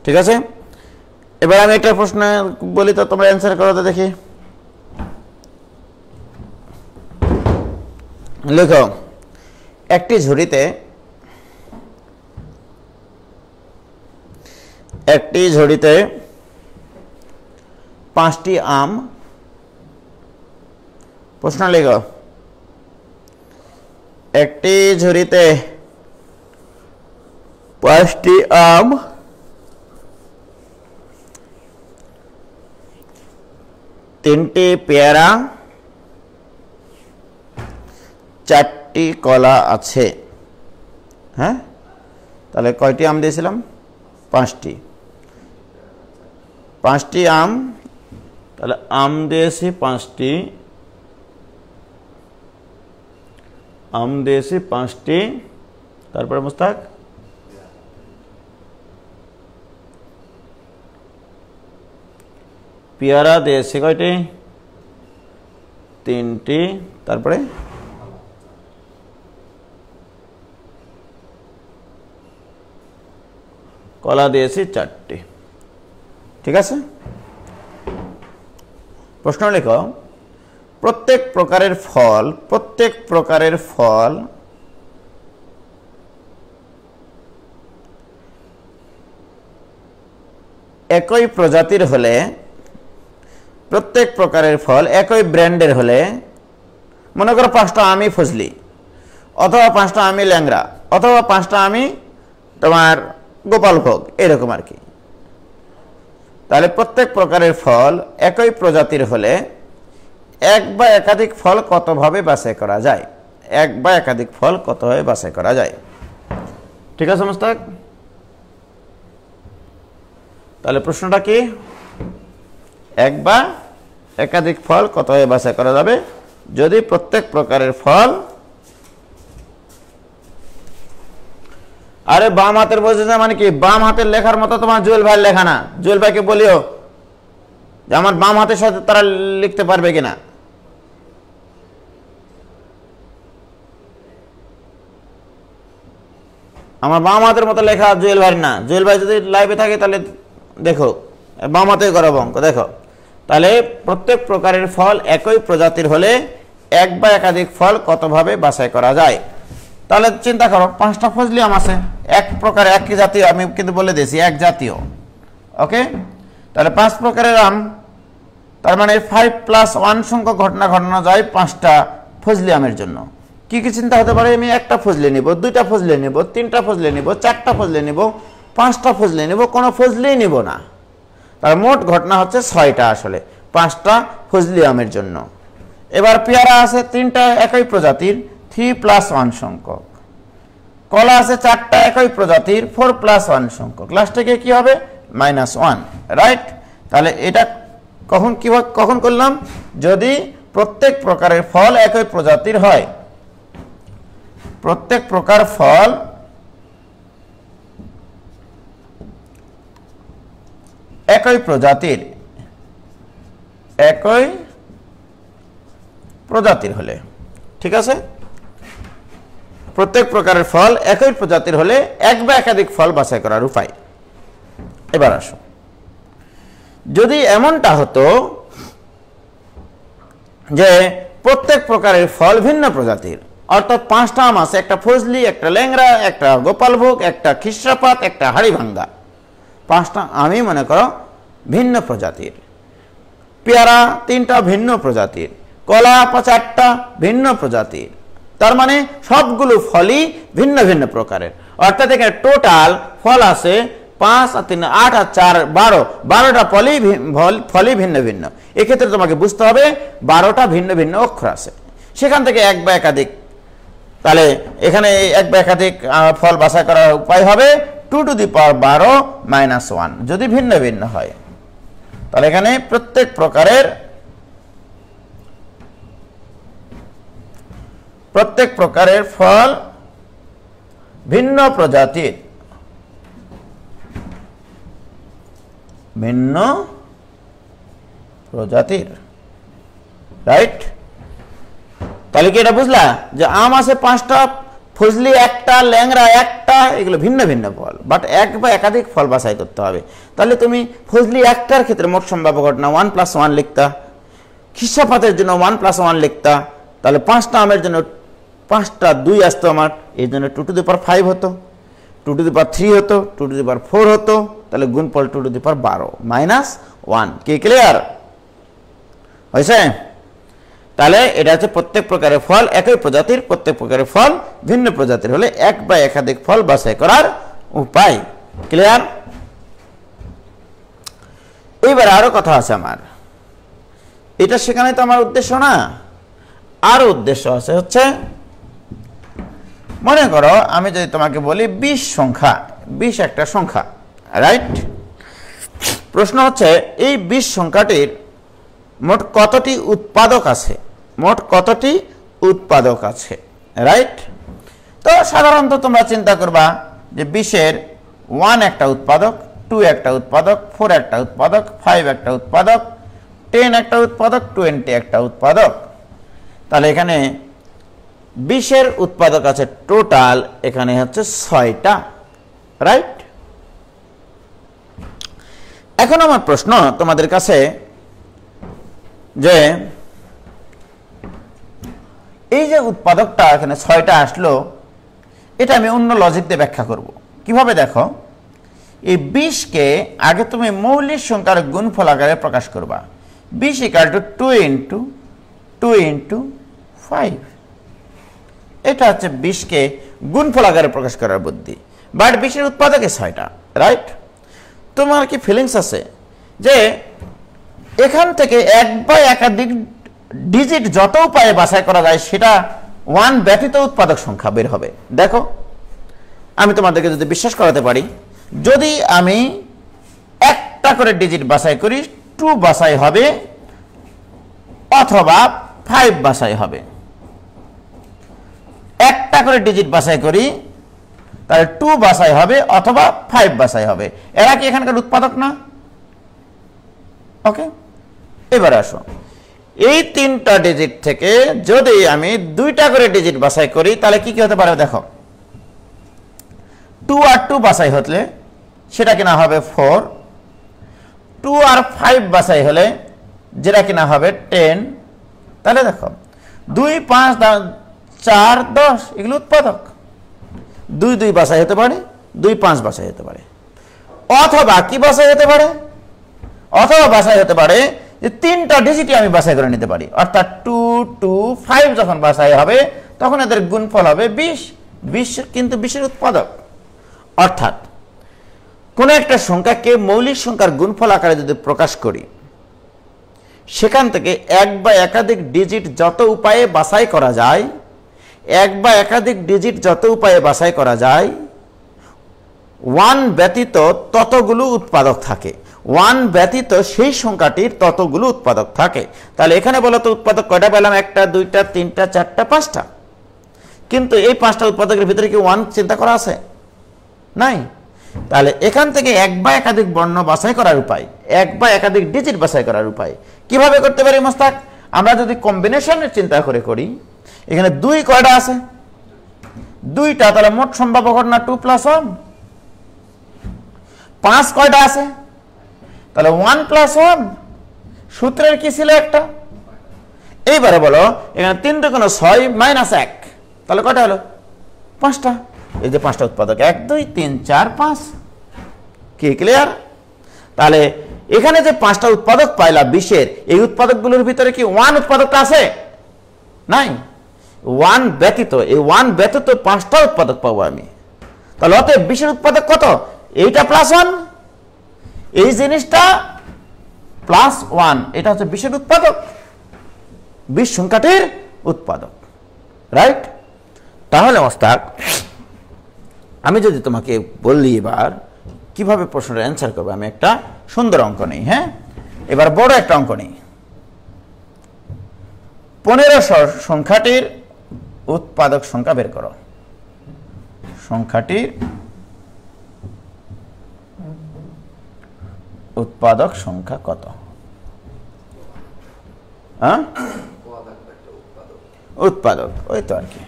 ঠিক আছে? এবার আমি একটা প্রশ্ন বলি, তো তোমরা অ্যান্সার করো তো দেখি। লেখো, একটি ঝুড়িতে 5টি আম। প্রশ্ন লেখো, একটি ঝুড়িতে 5টি আম, 3টি পেয়ারা, 4টি কলা আছে। হ্যাঁ, তাহলে কয়টি আম দিয়েছিলাম? 5টি। 5টি আম, তাহলে আম দিয়েছি 5টি, আম দিয়েছি 5টি। তারপরে মোস্তাক পেয়ারা দিয়েছি কয়টি? 3টি। তারপরে কলা দিয়েছি 4টি। ঠিক আছে? প্রশ্ন লেখো, প্রত্যেক প্রকারের ফল একই প্রজাতির হলে, প্রত্যেক প্রকারের ফল একই ব্র্যান্ডের হলে, মনে করো 5টা আমি ফজলি, অথবা 5টা আমি ল্যাংড়া, অথবা 5টা আমি তোমার গোপালভোগ, এরকম আর কি। তাহলে প্রত্যেক প্রকারের ফল একই প্রজাতির হলে এক বা একাধিক ফল কতভাবে বাছাই করা যায়? এক বা একাধিক ফল কতভাবে বাছাই করা যায়? ঠিক আছে মোস্তাক? তাহলে প্রশ্নটা কি? এক বা একাধিক ফল কতভাবে বাছাই করা যাবে যদি প্রত্যেক প্রকারের ফল, আরে বাম হাতের বোঝে না মানে কি? বাম হাতের লেখার মতো তোমার জুয়েল ভাইয়ের লেখা না। জুয়েল ভাইকে বলিও যে আমার বাম হাতের সাথে তারা লিখতে পারবে কিনা। আমার বাম হাতের মতো লেখা জুয়েল ভাইয়ের না। জুয়েল ভাই যদি লাইভে থাকে তাহলে দেখো, বাম হাতে করাবো অঙ্ক। দেখো, তাহলে প্রত্যেক প্রকারের ফল একই প্রজাতির হলে এক বা একাধিক ফল কতভাবে বাছাই করা যায়? তাহলে চিন্তা করো, 5টা ফজলি আম আছে, এক প্রকার একই জাতীয়, আমি কিন্তু বলে দিয়েছি এক জাতীয়। ওকে, তাহলে 5 প্রকারের আম, তার মানে 5+1 সংখ্যক ঘটনা ঘটানো যায় 5টা ফজলি আমের জন্য। কি কি চিন্তা হতে পারে? আমি একটা ফজলি নিব, 2টা ফজলি নিব, 3টা ফজলি নিব, 4টা ফজলি নিব, 5টা ফজলি নিব, কোনো ফজলি নিব না। তার মোট ঘটনা হচ্ছে 6টা, আসলে 5টা ফজলি আমের জন্য। এবার পেয়ারা আছে 3টা একই প্রজাতির, 3+1 সংখ্যক। কলা আছে 4টা একই প্রজাতির 4 + 1 সংখ্যক, লাস্টে গিয়ে কি হবে -1, রাইট। তাহলে এটা কখন করলাম, যদি প্রত্যেক প্রকারের ফল একই প্রজাতির হয়, প্রত্যেক প্রকার ফল একই প্রজাতির হলে, ঠিক আছে, প্রত্যেক প্রকারের ফল একই প্রজাতির হলে এক বা একাধিক ফল বাছাই করার উপায়। এবার আসো, যদি এমনটা হতো যে প্রত্যেক প্রকারের ফল ভিন্ন প্রজাতির, অর্থাৎ 5টা আম আছে, একটা ফজলি, একটা ল্যাংড়া, একটা গোপালভোগ, একটা খিসরাপাত, একটা হাড়িভাঙ্গা, 5টা আমি মনে করো ভিন্ন প্রজাতির, পেয়ারা 3টা ভিন্ন প্রজাতির, কলা 4টা ভিন্ন প্রজাতির, তার মানে সবগুলো ফলই ভিন্ন ভিন্ন প্রকারের। অর্থাৎ এখানে টোটাল ফল আছে 5 আর 3 8 আর 4 12টা ফলই ভিন্ন ভিন্ন। এক্ষেত্রে তোমাকে বুঝতে হবে 12টা ভিন্ন ভিন্ন অক্ষর আছে, সেখান থেকে এক বা একাধিক, তাহলে এখানে এক বা একাধিক ফল বাছাই করার উপায় হবে 2 টু দি পাওয়ার 12 - 1 যদি ভিন্ন ভিন্ন হয়। তাহলে এখানে প্রত্যেক প্রকারের ফল ভিন্ন প্রজাতির, রাইট। তাহলে কি এটা বুঝলা যে আম আছে 5টা, ফজলি 1টা, ল্যাংড়া 1টা, এগুলো ভিন্ন ভিন্ন ফল, বাট এক বা একাধিক ফল বাছাই করতে হবে। তাহলে তুমি ফজলি 1টার ক্ষেত্রে মোট সম্ভাব্য ঘটনা 1 + 1 লিখতা, খিসরাপাতের জন্য 1 + 1 লিখতা, তাহলে 5টা আমের জন্য 5টা 2 আসতো আমার, এই জন্য 2 টু দি পাওয়ার 5 হতো, 2 টু দি পাওয়ার 3 হতো, 2 টু দি পাওয়ার 4 হতো, তাহলে গুণফল 2 টু দি পাওয়ার 12 - 1। কি ক্লিয়ার হয়েছে? তাহলে এটা হচ্ছে প্রত্যেক প্রকারের ফল একই প্রজাতির, প্রত্যেক প্রকারের ফল ভিন্ন প্রজাতির হলে এক বা একাধিক ফল বাছাই করার উপায়। ক্লিয়ার? এইবার আরো কথা আছে আমার, এটা শেখানো তো আমার উদ্দেশ্য না, আরো উদ্দেশ্য আছে, হচ্ছে মনে করো আমি যদি তোমাকে বলি 20 সংখ্যা, 20 একটা সংখ্যা, রাইট। প্রশ্ন হচ্ছে এই 20 সংখ্যাটির মোট কতটি উৎপাদক আছে, রাইট। তো সাধারণত তোমরা চিন্তা করবা যে 20-এর 1 একটা উৎপাদক, 2 একটা উৎপাদক, 4 একটা উৎপাদক, 5 একটা উৎপাদক, 10 একটা উৎপাদক, 20 একটা উৎপাদক। তাহলে এখানে 20-এর উৎপাদক আছে টোটাল এখানে হচ্ছে 6টা, রাইট। এখন আমার প্রশ্ন তোমাদের কাছে যে এই যে উৎপাদকটা এখানে 6টা আসলো, এটা আমি অন্য লজিক দিয়ে ব্যাখ্যা করব। কিভাবে দেখো, এই 20কে আগে তুমি মৌলিক সংখ্যার গুণফল আকারে প্রকাশ করবা, 20 = 2 × 2 × 5। এটা হচ্ছে 20কে গুণফল আকারে প্রকাশ করার বুদ্ধি, বাট 20-এর উৎপাদকে 6টা, রাইট। তোমার কি ফিলিংস আছে যে এখান থেকে এক বা একাধিক ডিজিট যত উপায়ে বাছাই করা যায় সেটা 1 ব্যতীত উৎপাদক সংখ্যা বের হবে? দেখো, আমি তোমাদেরকে যদি বিশ্বাস করাতে পারি, যদি আমি একটা করে ডিজিট বাছাই করি 2 বাছাই হবে অথবা 5 বাছাই হবে। একটা করে ডিজিট বাছাই করি তাহলে 2 বাছাই হবে অথবা 5 বাছাই হবে। এরা কি এখানকার উৎপাদক না? ওকে, এবার আসো, এই 3টা ডিজিট থেকে যদি আমি 2টা করে ডিজিট বাছাই করি তাহলে কি কি হতে পারে দেখো। 2 আর 2 বাছাই হলে সেটা কিনা হবে 4, 2 আর 5 বাছাই হলে যেটা কিনা হবে 10। তাহলে দেখো 2 5 4 10 এগুলো উৎপাদক। 2 2 বাছাই হতে পারে, 2 5 বাছাই হতে পারে, অথবা কি বাছাই হতে পারে, অথবা বাছাই হতে পারে যে 3টা ডিজিটই আমি বাছাই করে নিতে পারি, অর্থাৎ 2 2 5 যখন বাছাই হবে তখন এদের গুণফল হবে 20। 20 কিন্তু 20-এর উৎপাদক। অর্থাৎ কোন একটা সংখ্যাকে মৌলিক সংখ্যার গুণফল আকারে যদি প্রকাশ করি, সেখান থেকে এক বা একাধিক ডিজিট যত উপায়ে বাছাই করা যায় এক বা একাধিক ডিজিট যত উপায়ে বাছাই করা যায়, ওয়ান ব্যতীত ততগুলো উৎপাদক থাকে। ওয়ান ব্যতীত সেই সংখ্যাটির ততগুলো উৎপাদক থাকে। তাহলে এখানে বলো তো উৎপাদক কয়টা পেলাম? একটা, দুইটা, তিনটা, চারটা, পাঁচটা। কিন্তু এই পাঁচটা উৎপাদকের ভিতরে কি ওয়ান চিন্তা করা আছে? নাই। তাহলে এখান থেকে এক বা একাধিক বর্ণ বাছাই করার উপায়, এক বা একাধিক ডিজিট বাছাই করার উপায় কিভাবে করতে পারি মোস্তাক? আমরা যদি কম্বিনেশনের চিন্তা করে করি, এখানে দুই কয়টা আছে? দুইটা। তাহলে মোট সম্ভাব্য ঘটনা 2 + 1। 5 কয়টা আছে? তাহলে 1 + 1। সূত্রের কি ছিল? একটা। এইবারে বলো এখানে 3 × 6 - 1, তাহলে কয়টা হলো? 5টা। এই যে 5টা উৎপাদক, 1 2 3 4 5। কি ক্লিয়ার? তাহলে এখানে যে 5টা উৎপাদক পাইলা 20-এর, এই উৎপাদকগুলোর ভিতরে কি 1 উৎপাদকটা আছে? নাই। 1 ব্যতীত, এই 1 ব্যতীত 5টা উৎপাদক পাবো আমি। তাহলে অতএব 20-এর উৎপাদক কত? এইটা +1, এই জিনিসটা +1, এটা হচ্ছে 20-এর উৎপাদক, 20 সংখ্যাটির উৎপাদক। রাইট? তাহলে মোস্তাক আমি যদি তোমাকে বললি এবার কিভাবে প্রশ্নের অ্যান্সার করবে, আমি একটা সুন্দর অঙ্ক নেই। হ্যাঁ, এবার বড় একটা অঙ্ক নেই। 1500 সংখ্যাটির উৎপাদক সংখ্যা বের করো। সংখ্যাটির উৎপাদক সংখ্যা কত? হ্যাঁ, উৎপাদক, ওই তো আর কি।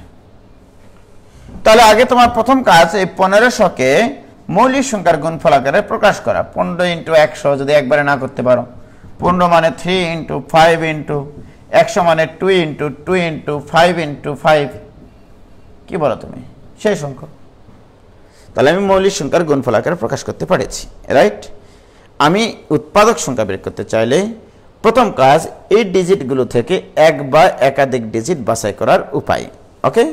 তাহলে আগে তোমার প্রথম কাজ এই 1500-কে মৌলিক সংখ্যার গুণফল আকারে প্রকাশ করা। 15 × 100 যদি একবারে না করতে পারো, 15 মানে 3 × 5 × 100 মানে 2 × 2 × 5 × 5। কি বলো তুমি? সেই সংখ্যা। তাহলে আমি মৌলিক সংখ্যার গুণফল আকারে প্রকাশ করতে পেরেছি। রাইট? আমি উৎপাদক সংখ্যা বের করতে চাইলে প্রথম কাজ এই ডিজিটগুলো থেকে এক বা একাধিক ডিজিট বাছাই করার উপায়। ওকে,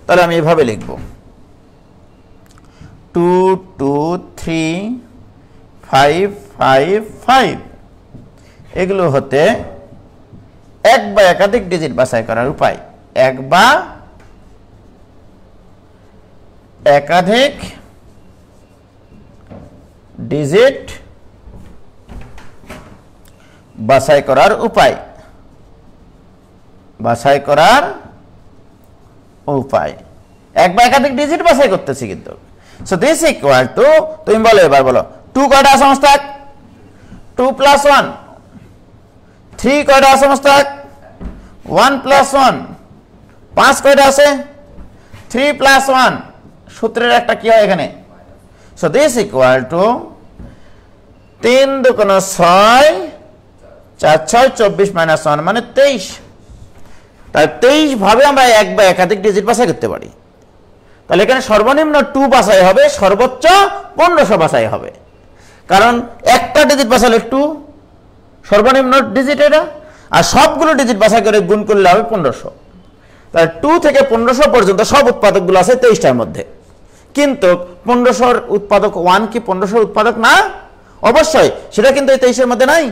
তাহলে আমি এভাবে লিখব 2 2 3 5 5 5। এগুলো হতে এক বা একাধিক ডিজিট বাছাই করার উপায়। এক বা একাধিক ডিজিট বাছাই করার উপায়। বাছাই করার উপায়, এক বা একাধিক ডিজিট বাছাই করতেছি কিন্তু। সো দিস ইকুয়াল টু, তুমি বলো এবার বলো 2 কয়টা আছে মোস্তাক? 2 + 1। 3 কয়টা আছে মোস্তাক? 1 + 1। 5 কয়টা আছে? 3 + 1। সূত্রের একটা কি হয় এখানে? সো দিস ইকুয়াল টু 3 × 2 = 6, 4 6 24 - 1 মানে 23। তাই 23 ভাবে আমরা এক বা একাধিক ডিজিট বাছাই করতে পারি। তাহলে এখানে সর্বনিম্ন 2 বাছাই হবে, সর্বোচ্চ 1500 বাছাই হবে। কারণ একটা ডিজিট বাছালে 2 সর্বনিম্ন ডিজিট এটা, আর সবগুলো ডিজিট বাছাই করে গুণ করলে হবে 1500। তাহলে 2 থেকে 1500 পর্যন্ত সব উৎপাদকগুলো আছে 23টার মধ্যে। কিন্তু 1500-র উৎপাদক 1 কি 1500-র উৎপাদক না? অবশ্যই, সেটা কিন্তু এই 23-এর মধ্যে নাই।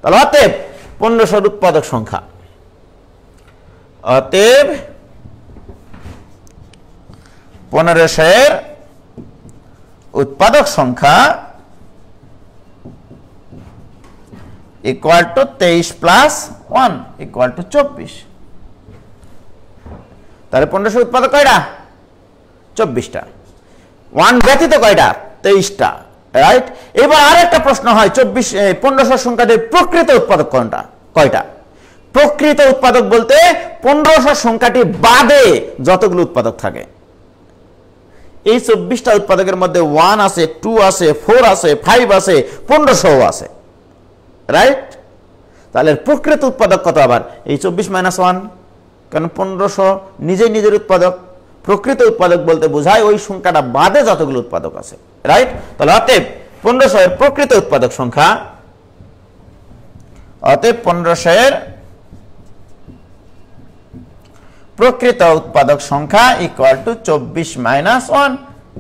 তাহলে অতএব 1500-র উৎপাদক সংখ্যা, অতএব 1500-এর উৎপাদক সংখ্যা ইকুয়াল টু 23 + 1 ইকুয়াল টু 24। তাহলে 1500 উৎপাদক কয়টা? 24টা। 1 ব্যতীত কয়টা? 23টা। রাইট? এবার আরেকটা প্রশ্ন হয়, 1500 সংখ্যাটির প্রকৃত উৎপাদক কোনটা? কয়টা? প্রকৃত উৎপাদক বলতে 1500 সংখ্যাটি বাদে যতগুলো উৎপাদক থাকে। এই 24টা উৎপাদকের মধ্যে 1 আছে, 2 আছে, 4 আছে, 5 আছে, 1500 আছে। রাইট? তাহলে প্রকৃত উৎপাদক কত আবার? এই 24 - 1। কারণ 1500 নিজেই নিজের উৎপাদক। প্রকৃত উৎপাদক বলতে বোঝায় ওই সংখ্যাটা বাদে যতগুলো উৎপাদক আছে। রাইট? তাহলে অতএব 1500-এর প্রকৃত উৎপাদক সংখ্যা, অতএব 1500-এর প্রকৃত উৎপাদক সংখ্যা ইকুয়াল টু 24 - 1।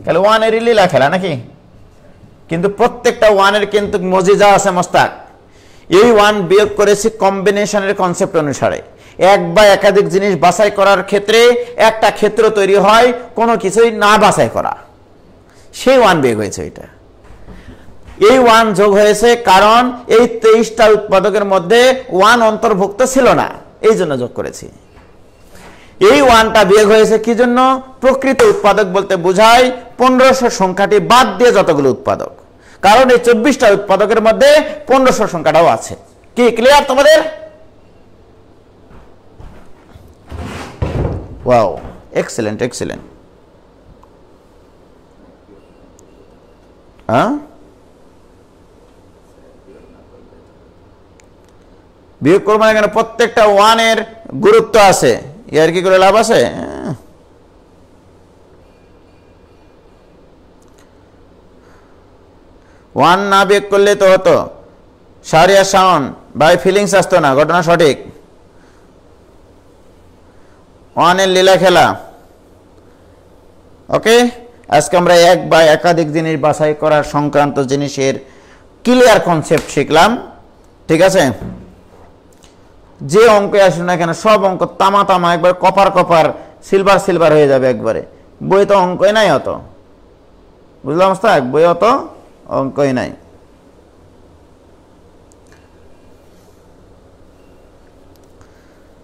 তাহলে 1-এর লীলা খেলা নাকি? কিন্তু প্রত্যেকটা 1-এর কিন্তু মজিজা আছে মোস্তাক। এই 1 বিয়োগ করেছি কম্বিনেশনের কনসেপ্ট অনুসারে। এক বা একাধিক জিনিস বাছাই করার ক্ষেত্রে একটা ক্ষেত্র তৈরি হয় কোনো কিছুই না বাছাই করা, সেই 1 বিয়োগ হয়েছে। এটা এই 1 যোগ হয়েছে কারণ এই 23টা উৎপাদকের মধ্যে 1 অন্তর্ভুক্ত ছিল না, এই জন্য যোগ করেছি। এই 1টা বিয়োগ হয়েছে কি জন্য? প্রকৃত উৎপাদক বলতে বোঝায় 1500 সংখ্যাটি বাদ দিয়ে যতগুলো উৎপাদক, কারণ এই 24টা উৎপাদকের মধ্যে 1500 সংখ্যাটাও আছে। কি ক্লিয়ার তোমাদের? Wow, excellent excellent. বিয়োগ করবো না কেন? প্রত্যেকটা 1 এর গুরুত্ব আছে, ইয়ার কি করে লাভ আছে? ওয়ান না বিয়োগ করলে তো হতো শাহরিয়ার শাওন ভাই, ফিলিংস আসতো না, ঘটনা সঠিক। 1 এর লীলা খেলা। ওকে, আজকে আমরা এক বা একাধিক জিনিস বাছাই করার সংক্রান্ত জিনিসের ক্লিয়ার কনসেপ্ট শিখলাম। ঠিক আছে, যে অঙ্কে আসুন না কেন সব অঙ্ক তামা তামা, একবার কপার কপার, সিলভার সিলভার হয়ে যাবে একবারে। বই তো অঙ্কই নাই অত, বুঝলাম মোস্তাক? বই অত অঙ্কই নাই।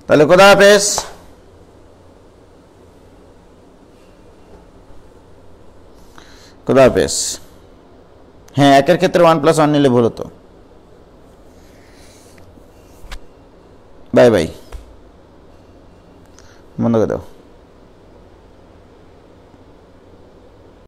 তাহলে খোদা হাফেজ। খোদা হাফেজ। হ্যাঁ, একের ক্ষেত্রে 1+1 নিলে ভুল হতো। বাই বাই, বন্ধ করে দাও।